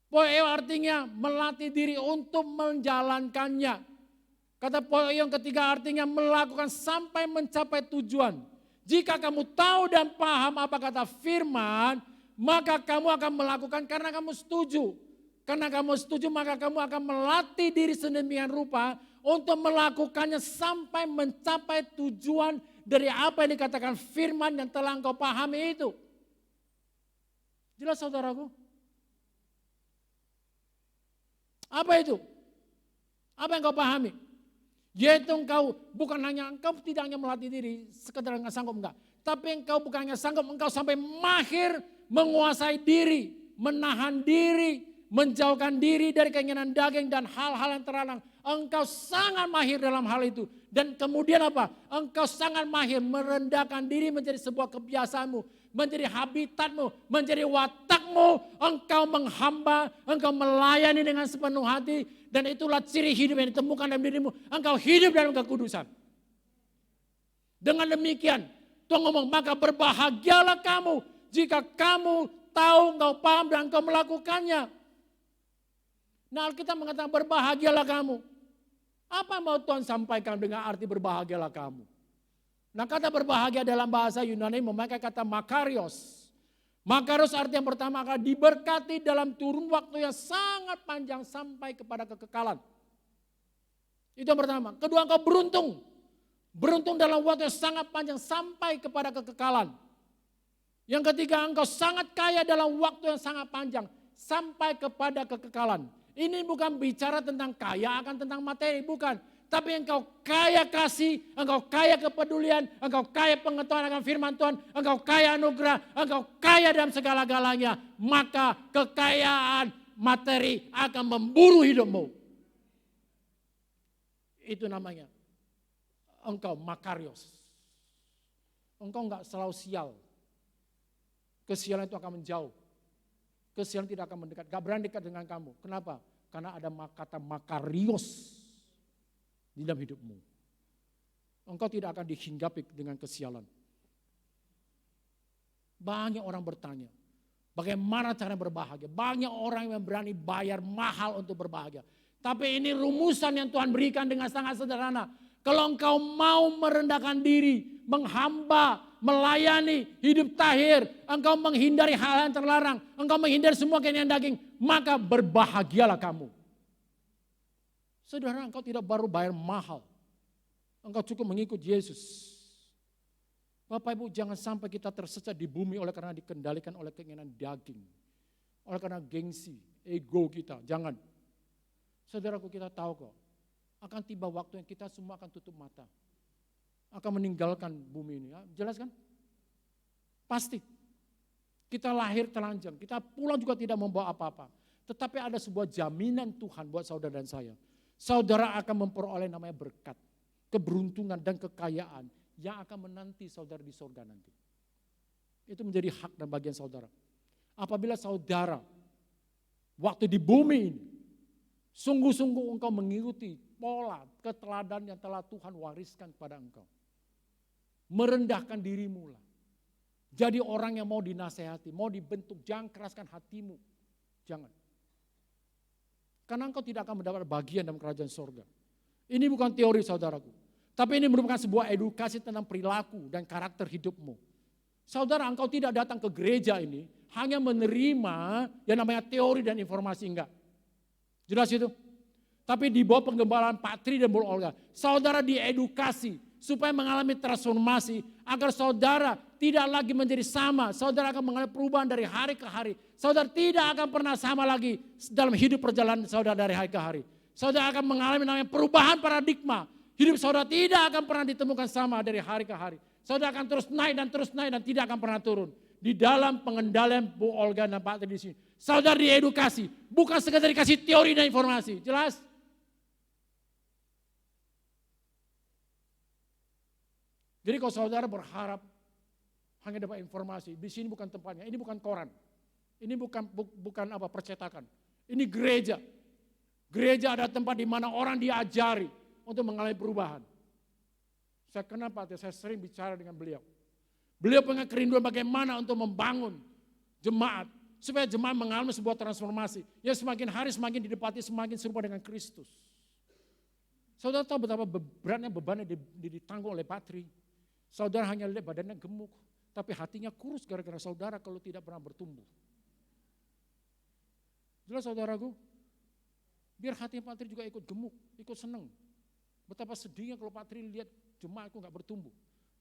Poieo artinya melatih diri untuk menjalankannya. Kata poieo yang ketiga artinya melakukan sampai mencapai tujuan. Jika kamu tahu dan paham apa kata firman, maka kamu akan melakukan karena kamu setuju. Karena kamu setuju maka kamu akan melatih diri sedemikian rupa untuk melakukannya sampai mencapai tujuan dari apa yang dikatakan firman yang telah engkau pahami itu. Jelas saudaraku? Apa itu? Apa yang kau pahami? Yaitu engkau tidak hanya melatih diri sekedar engkau sanggup enggak. Tapi engkau bukan hanya sanggup, engkau sampai mahir menguasai diri, menahan diri, menjauhkan diri dari keinginan daging dan hal-hal yang terlarang. Engkau sangat mahir dalam hal itu. Dan kemudian apa? Engkau sangat mahir merendahkan diri menjadi sebuah kebiasaanmu, menjadi habitatmu, menjadi watakmu. Engkau menghamba, engkau melayani dengan sepenuh hati. Dan itulah ciri hidup yang ditemukan dalam dirimu. Engkau hidup dalam kekudusan. Dengan demikian, Tuhan ngomong, maka berbahagialah kamu jika kamu tahu, engkau paham dan engkau melakukannya. Nah, Alkitab mengatakan berbahagialah kamu. Apa mau Tuhan sampaikan dengan arti berbahagialah kamu? Nah, kata berbahagia dalam bahasa Yunani memakai kata makarios. Makarios arti yang pertama adalah diberkati dalam turun waktu yang sangat panjang sampai kepada kekekalan. Itu yang pertama. Kedua, engkau beruntung. Beruntung dalam waktu yang sangat panjang sampai kepada kekekalan. Yang ketiga, engkau sangat kaya dalam waktu yang sangat panjang sampai kepada kekekalan. Ini bukan bicara tentang kaya akan tentang materi, bukan. Tapi engkau kaya kasih, engkau kaya kepedulian, engkau kaya pengetahuan akan firman Tuhan, engkau kaya anugerah, engkau kaya dalam segala-galanya. Maka kekayaan materi akan memburu hidupmu. Itu namanya. Engkau makarios. Engkau enggak selalu sial. Kesialan itu akan menjauh. Kesialan tidak akan mendekat, gak berani dekat dengan kamu. Kenapa? Karena ada kata makarios di dalam hidupmu. Engkau tidak akan dihinggapi dengan kesialan. Banyak orang bertanya, bagaimana cara berbahagia? Banyak orang yang berani bayar mahal untuk berbahagia. Tapi ini rumusan yang Tuhan berikan dengan sangat sederhana. Kalau engkau mau merendahkan diri, menghamba, melayani, hidup tahir, engkau menghindari hal yang terlarang, engkau menghindari semua keinginan daging, maka berbahagialah kamu. Saudara, engkau tidak baru bayar mahal. Engkau cukup mengikut Yesus. Bapak Ibu, jangan sampai kita tersesat di bumi oleh karena dikendalikan oleh keinginan daging. Oleh karena gengsi, ego kita, jangan. Saudaraku, kita tahu kok, akan tiba waktu yang kita semua akan tutup mata. Akan meninggalkan bumi ini, jelas kan? Pasti. Kita lahir telanjang, kita pulang juga tidak membawa apa-apa. Tetapi ada sebuah jaminan Tuhan buat saudara dan saya. Saudara akan memperoleh namanya berkat, keberuntungan dan kekayaan yang akan menanti saudara di surga nanti. Itu menjadi hak dan bagian saudara. Apabila saudara waktu di bumi ini sungguh-sungguh engkau mengikuti pola keteladan yang telah Tuhan wariskan kepada engkau. Merendahkan dirimu lah. Jadi orang yang mau dinasehati, mau dibentuk, jangan keraskan hatimu. Jangan. Karena engkau tidak akan mendapat bagian dalam kerajaan surga. Ini bukan teori saudaraku. Tapi ini merupakan sebuah edukasi tentang perilaku dan karakter hidupmu. Saudara, engkau tidak datang ke gereja ini hanya menerima yang namanya teori dan informasi, enggak. Jelas itu? Tapi di bawah penggembalaan Pak Tri dan Bu Olga, saudara diedukasi supaya mengalami transformasi agar saudara tidak lagi menjadi sama. Saudara akan mengalami perubahan dari hari ke hari. Saudara tidak akan pernah sama lagi dalam hidup perjalanan saudara dari hari ke hari. Saudara akan mengalami namanya perubahan paradigma. Hidup saudara tidak akan pernah ditemukan sama dari hari ke hari. Saudara akan terus naik dan tidak akan pernah turun. Di dalam pengendalian Bu Olga dan Pak Tri di sini. Saudara diedukasi, bukan sekedar dikasih teori dan informasi. Jelas? Jadi kalau saudara berharap hanya dapat informasi, di sini bukan tempatnya, ini bukan koran. Ini bukan apa percetakan. Ini gereja. Gereja ada tempat di mana orang diajari untuk mengalami perubahan. Saya kenal Pak Tri, saya sering bicara dengan beliau. Beliau punya kerinduan bagaimana untuk membangun jemaat. Supaya jemaat mengalami sebuah transformasi. Ya semakin hari semakin didapati semakin serupa dengan Kristus. Saudara tahu betapa beratnya beban yang ditanggung oleh Pak Tri. Saudara hanya lihat badannya gemuk. Tapi hatinya kurus gara-gara saudara kalau tidak pernah bertumbuh. Jelas saudaraku? Biar hati Pak Tri juga ikut gemuk, ikut senang. Betapa sedihnya kalau Pak Tri lihat jemaatku gak bertumbuh.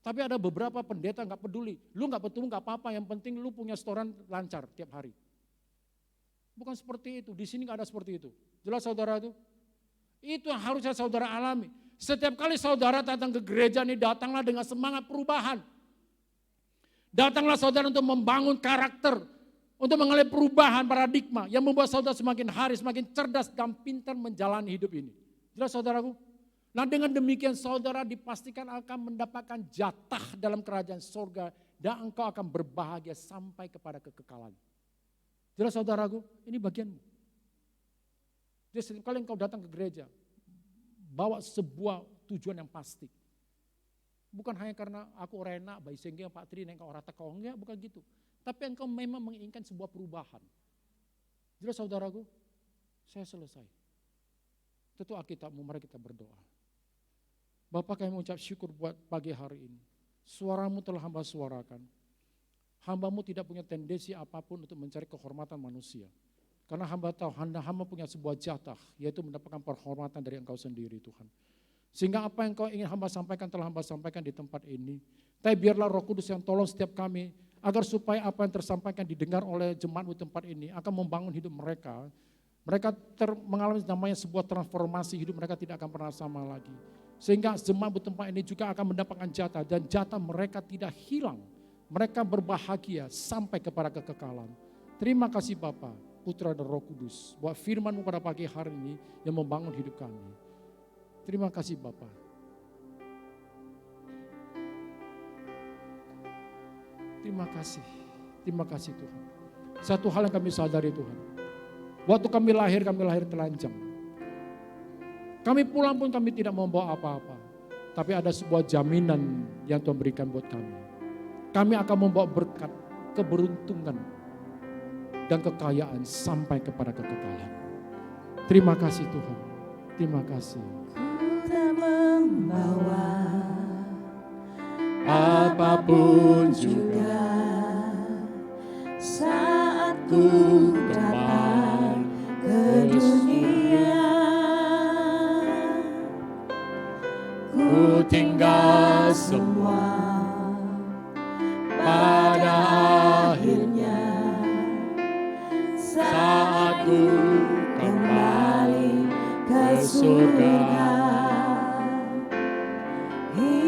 Tapi ada beberapa pendeta gak peduli. Lu gak bertumbuh gak apa-apa, yang penting lu punya setoran lancar tiap hari. Bukan seperti itu, di sini gak ada seperti itu. Jelas saudara itu? Itu yang harusnya saudara alami. Setiap kali saudara datang ke gereja ini, datanglah dengan semangat perubahan. Datanglah saudara untuk membangun karakter, untuk mengalami perubahan paradigma yang membuat saudara semakin hari semakin cerdas dan pintar menjalani hidup ini. Jelas saudaraku? Nah dengan demikian saudara dipastikan akan mendapatkan jatah dalam kerajaan surga dan engkau akan berbahagia sampai kepada kekekalan. Jelas saudaraku? Ini bagianmu. Jadi setiap kali engkau datang ke gereja, bawa sebuah tujuan yang pasti. Bukan hanya karena aku rena, bayi sehingga Pak Tri, engkau rata kau enggak, bukan gitu. Tapi engkau memang menginginkan sebuah perubahan. Jelas saudaraku? Saya selesai. Tentu Alkitabmu, mari kita berdoa. Bapak kami mengucap syukur buat pagi hari ini. Suaramu telah hamba suarakan. Hambamu tidak punya tendensi apapun untuk mencari kehormatan manusia. Karena hamba tahu hamba punya sebuah jatah, yaitu mendapatkan perhormatan dari engkau sendiri Tuhan. Sehingga apa yang kau ingin hamba sampaikan telah hamba sampaikan di tempat ini. Tapi biarlah Roh Kudus yang tolong setiap kami, agar supaya apa yang tersampaikan didengar oleh jemaat di tempat ini akan membangun hidup mereka. Mereka mengalami namanya sebuah transformasi, hidup mereka tidak akan pernah sama lagi. Sehingga jemaat di tempat ini juga akan mendapatkan jatah dan jatah mereka tidak hilang. Mereka berbahagia sampai kepada kekekalan. Terima kasih Bapa, Putra dan Roh Kudus buat firman-Mu pada pagi hari ini yang membangun hidup kami. Terima kasih Bapa. Terima kasih Tuhan. Satu hal yang kami sadari Tuhan. Waktu kami lahir telanjang. Kami pulang pun kami tidak membawa apa-apa. Tapi ada sebuah jaminan yang Tuhan berikan buat kami. Kami akan membawa berkat, keberuntungan, dan kekayaan sampai kepada kekekalan. Terima kasih Tuhan. Terima kasih. tak membawa apapun juga saat ku datang ke dunia. Ku tinggal semua pada akhirnya saat ku kembali ke surga.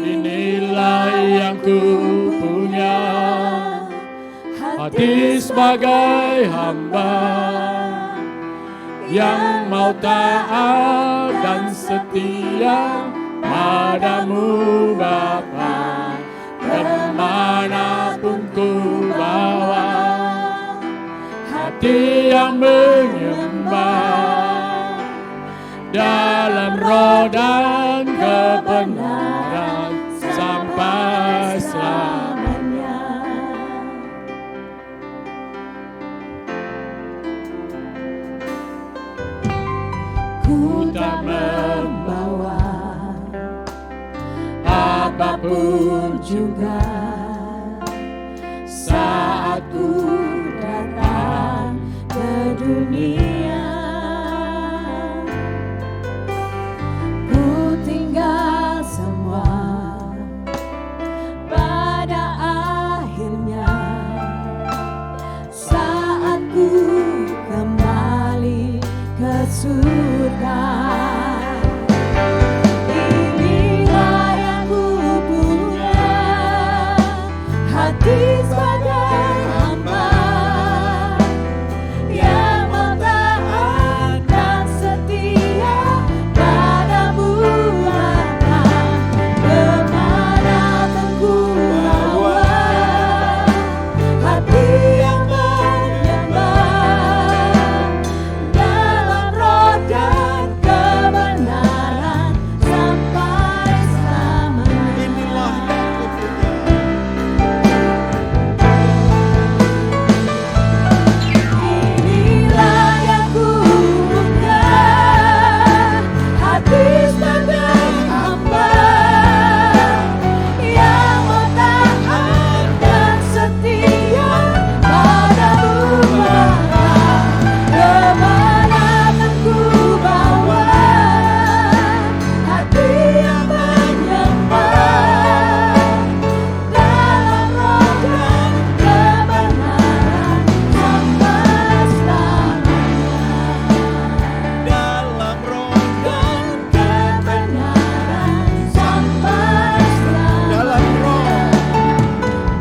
Inilah yang ku punya, hati sebagai hamba yang mau taat dan setia padamu Bapa. Kemanapun ku bawa, hati yang menyembah dalam roh dan kebenaran sampai selamanya. Ku tak membawa apapun juga saat ku datang ke dunia. Ku tinggal semua pada akhirnya saat ku kembali ke surga. Inilah yang ku punya, hati sebagai hamba yang mau taat dan setia padamu Bapa. Kemanapun ku bawa, hati yang menyembah dalam roh dan kebenaran sampai selamanya. Inilah yang ku punya, hati sebagai hamba yang mau taat dan setia padamu Bapa. Kemanapun ku bawa, hati yang menyembah dalam roh dan kebenaran sampai selamanya. Dalam roh Dan kebenaran sampai selamanya. dalam roh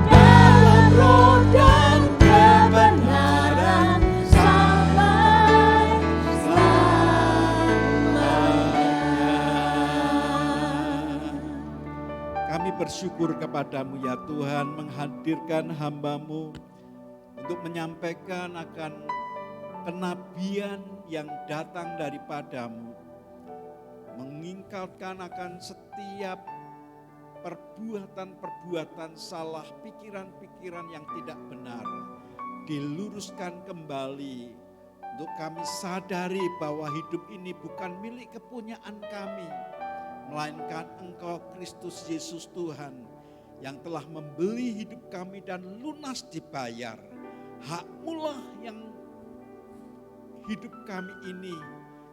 Dalam roh dan kebenaran sampai selamanya. Kami bersyukur kepadamu ya Tuhan, menghadirkan hamba-Mu untuk menyampaikan akan kenabian yang datang daripadamu, mengingkatkan akan setiap perbuatan-perbuatan salah, pikiran-pikiran yang tidak benar, diluruskan kembali untuk kami sadari bahwa hidup ini bukan milik kepunyaan kami, melainkan Engkau Kristus Yesus Tuhan yang telah membeli hidup kami dan lunas dibayar. Hak-Mu lah yang hidup kami ini,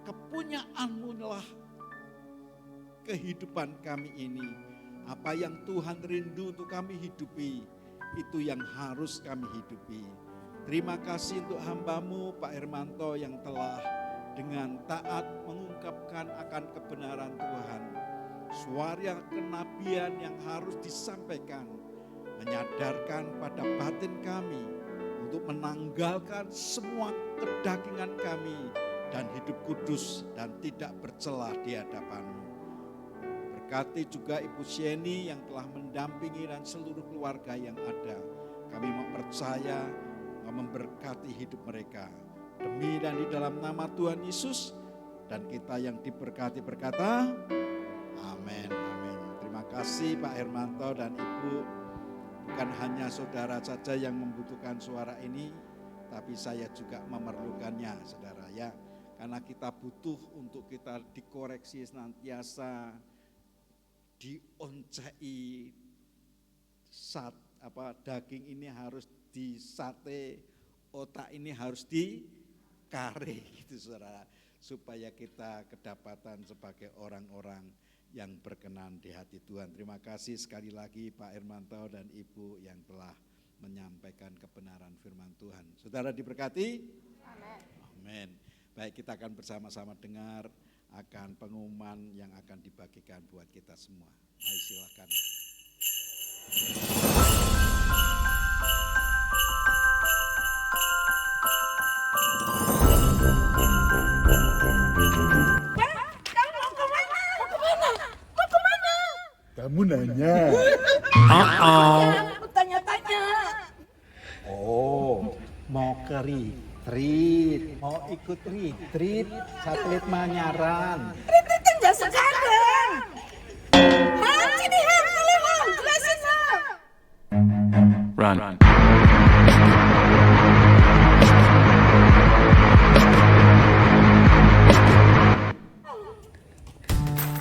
kepunyaan-Mu lah kehidupan kami ini. Apa yang Tuhan rindu untuk kami hidupi, itu yang harus kami hidupi. Terima kasih untuk hamba-Mu Pak Hermanto yang telah dengan taat mengungkapkan akan kebenaran Tuhan. Suara kenabian yang harus disampaikan, menyadarkan pada batin kami untuk menanggalkan semua kedagingan kami dan hidup kudus dan tidak bercela di hadapan-Mu. Berkati juga Ibu Sheni yang telah mendampingi dan seluruh keluarga yang ada. Kami mau percaya, mau memberkati hidup mereka. Demi dan di dalam nama Tuhan Yesus, dan kita yang diberkati berkata, amin, amin. Terima kasih Pak Hermanto dan Ibu. Bukan hanya saudara saja yang membutuhkan suara ini, tapi saya juga memerlukannya, saudara ya. Karena kita butuh untuk kita dikoreksi senantiasa, dioncei, daging ini harus disate, otak ini harus dikare gitu saudara, supaya kita kedapatan sebagai orang-orang yang berkenan di hati Tuhan. Terima kasih sekali lagi Pak Hermanto dan Ibu yang telah menyampaikan kebenaran firman Tuhan. Saudara diberkati? Amin. Baik, kita akan bersama-sama dengar akan pengumuman yang akan dibagikan buat kita semua. Ayo silakan. Kamu nanya. Aku tanya-tanya. Oh, mau ke retreat, mau ikut retreat satelit Manyaran. Retreat enggak sekarang. Hah, sini Ham, kalian Ham, jelasin Ham. Run.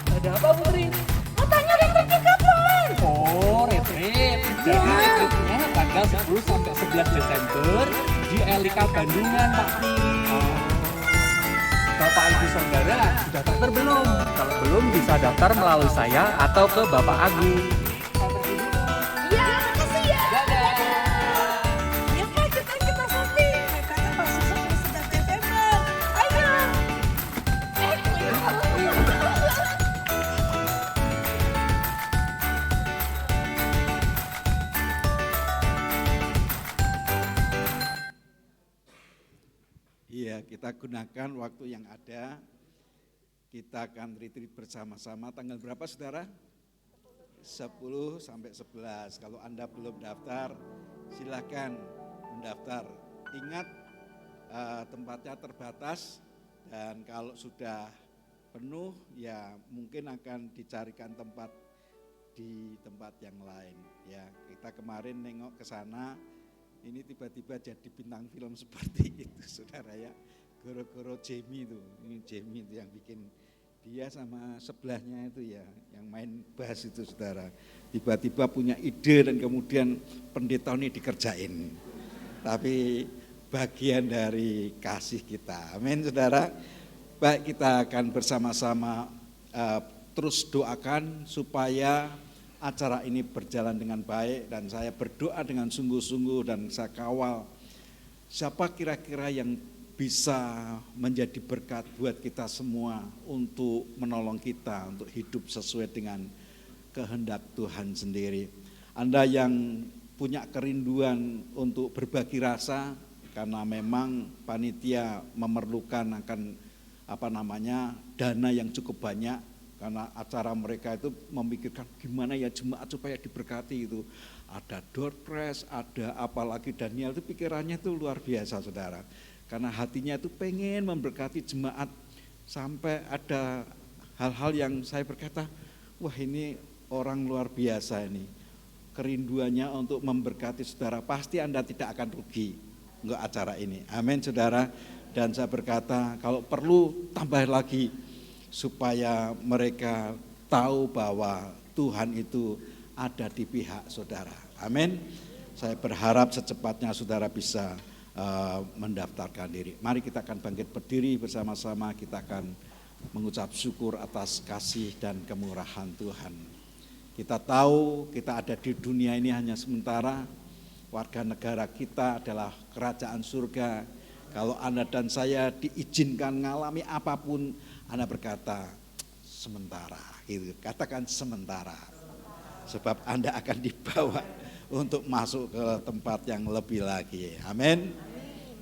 Ada apa Putri? Mau tanya retreatnya kapan? Oh retreat, jadi retreatnya tanggal 10 sampai 11 Desember di Elika Bandungan Pak Pi. Bapak Ibu Saudara sudah daftar belum? Kalau belum bisa daftar melalui saya atau ke Bapak Agung. Iya, makasih ya. Ya Pak, kita shopping. Katanya pasti sampai 11 Desember. Ayo. Iya, kita gunakan waktu yang ada. Kita akan retreat bersama-sama tanggal berapa saudara? 10 sampai 11. Kalau Anda belum daftar, silakan mendaftar. Ingat tempatnya terbatas dan kalau sudah penuh ya mungkin akan dicarikan tempat di tempat yang lain. Ya, kita kemarin nengok ke sana. Ini tiba-tiba jadi bintang film seperti itu saudara ya. Goro-goro Jamie itu, ini Jamie itu yang bikin, dia sama sebelahnya itu ya, yang main bass itu saudara. Tiba-tiba punya ide dan kemudian pendeta ini dikerjain. Tapi bagian dari kasih kita, amin saudara. Baik, kita akan bersama-sama terus doakan supaya acara ini berjalan dengan baik dan saya berdoa dengan sungguh-sungguh dan saya kawal siapa kira-kira yang bisa menjadi berkat buat kita semua untuk menolong kita untuk hidup sesuai dengan kehendak Tuhan sendiri. Anda yang punya kerinduan untuk berbagi rasa karena memang panitia memerlukan akan dana yang cukup banyak. Karena acara mereka itu memikirkan gimana ya jemaat supaya diberkati itu. Ada door prize, ada apalagi Daniel itu pikirannya itu luar biasa saudara. Karena hatinya itu pengen memberkati jemaat sampai ada hal-hal yang saya berkata, wah ini orang luar biasa ini. Kerinduannya untuk memberkati saudara, pasti Anda tidak akan rugi untuk acara ini. Amin saudara. Dan saya berkata kalau perlu tambah lagi, supaya mereka tahu bahwa Tuhan itu ada di pihak saudara. Amin. Saya berharap secepatnya saudara bisa mendaftarkan diri. Mari kita akan bangkit berdiri bersama-sama, kita akan mengucap syukur atas kasih dan kemurahan Tuhan. Kita tahu kita ada di dunia ini hanya sementara, warga negara kita adalah kerajaan surga. Kalau Anda dan saya diizinkan mengalami apapun, Anda berkata sementara, gitu. Katakan sementara. Sebab Anda akan dibawa untuk masuk ke tempat yang lebih lagi. Amin.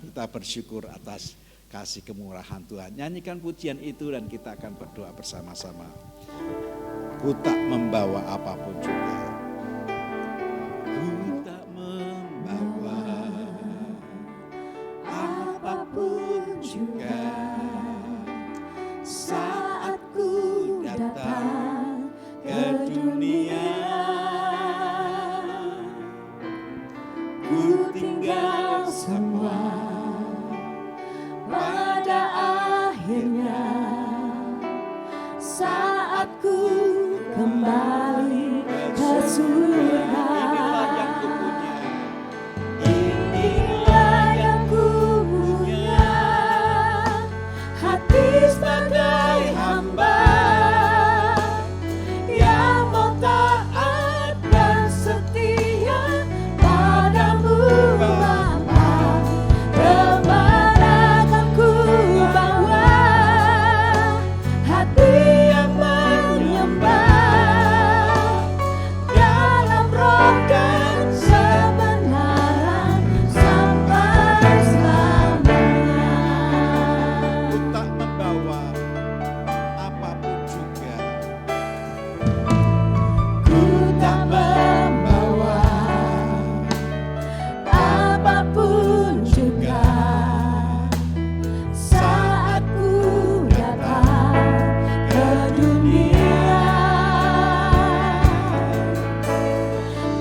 Kita bersyukur atas kasih kemurahan Tuhan. Nyanyikan pujian itu dan kita akan berdoa bersama-sama. Ku tak membawa apapun juga. Ku tak membawa apapun juga. Saat ku datang ke dunia, ku tinggal semua pada saat ku kembali ke surga. Inilah yang ku punya, Hati sebagai hamba yang mau taat dan setia padamu Bapa. Kemana akan ku bawa hati yang menyembah dalam roh dan kebenaran sampai selamanya. ku tak membawa apapun juga. Ku tak membawa apapun juga saat ku datang ke dunia.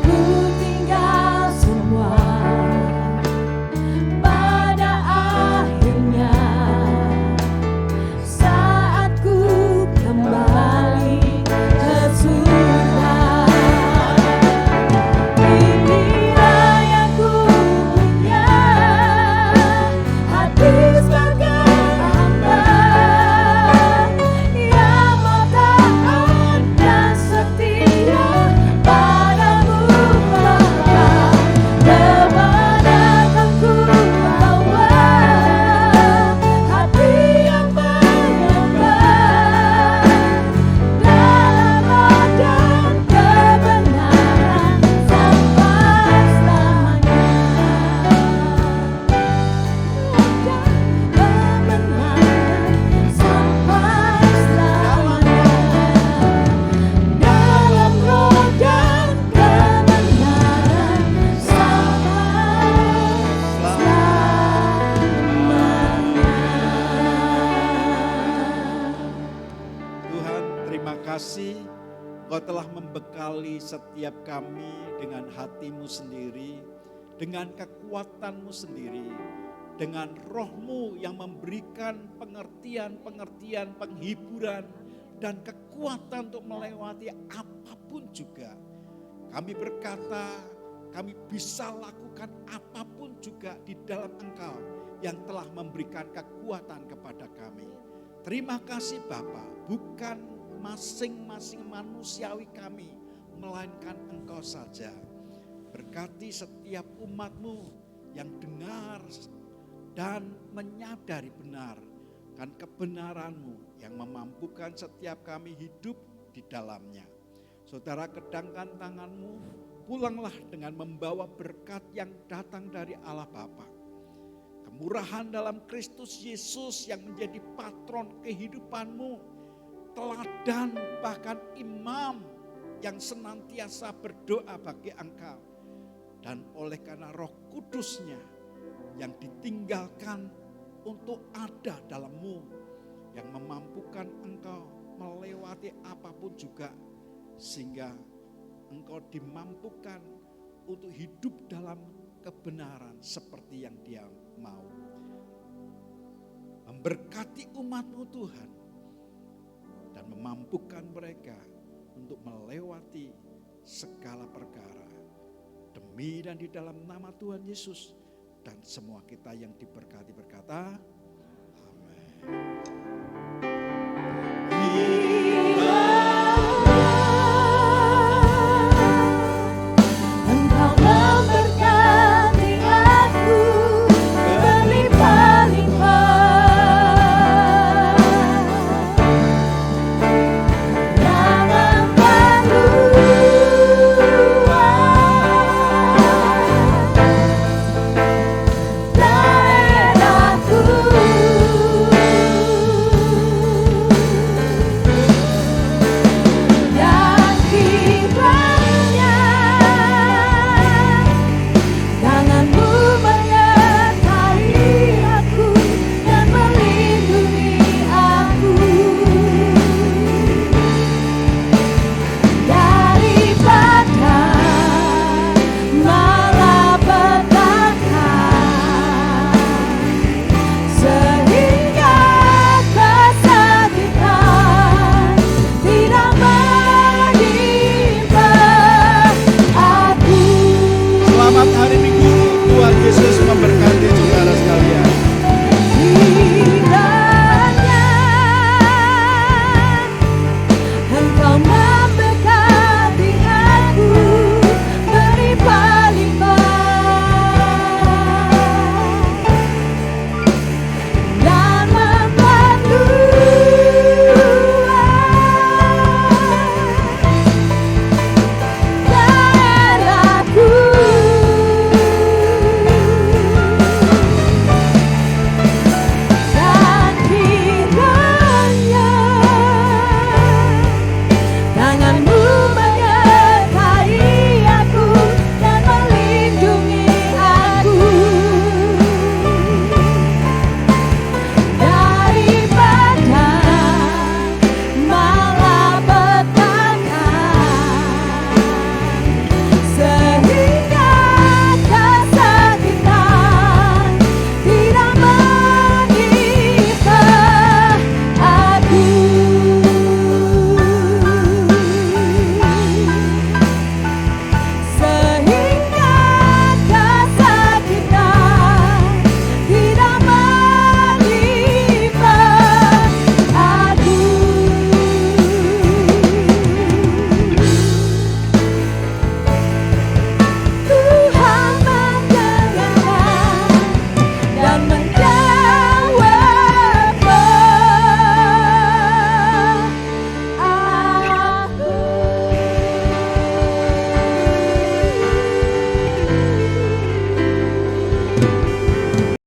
Ku tinggal semua pada akhirnya saat ku kembali ke surga. Inilah yang ku punya, hati sebagai hamba yang mau taat dan setia padamu Bapa. Kemana akan ku bawa hati yang menyembah dalam roh dan kebenaran sampai selamanya. Kebenaran sampai selamanya. Dalam roh dan kebenaran sampai selamanya. Tuhan, terima kasih Engkau telah membekali setiap kami dengan hati-Mu sendiri, dengan kekuatan-Mu sendiri, dengan roh-Mu yang memberikan pengertian-pengertian, penghiburan, dan kekuatan untuk melewati apapun juga. Kami berkata, kami bisa lakukan apapun juga di dalam Engkau yang telah memberikan kekuatan kepada kami. Terima kasih Bapa, bukan masing-masing manusiawi kami, melainkan Engkau saja. Berkati setiap umat-Mu yang dengar dan menyadari benar kan kebenaran-Mu yang memampukan setiap kami hidup di dalamnya. Saudara, kedangkan tangan-Mu, pulanglah dengan membawa berkat yang datang dari Allah Bapa. Kemurahan dalam Kristus Yesus yang menjadi patron kehidupan-Mu, teladan bahkan imam yang senantiasa berdoa bagi Engkau. Dan oleh karena Roh Kudus-Nya yang ditinggalkan untuk ada dalam-Mu, yang memampukan Engkau melewati apapun juga, sehingga Engkau dimampukan untuk hidup dalam kebenaran seperti yang Dia mau. Memberkati umat-Mu Tuhan, dan memampukan mereka untuk melewati segala perkara. Demi dan di dalam nama Tuhan Yesus, dan semua kita yang diberkati berkata, amin.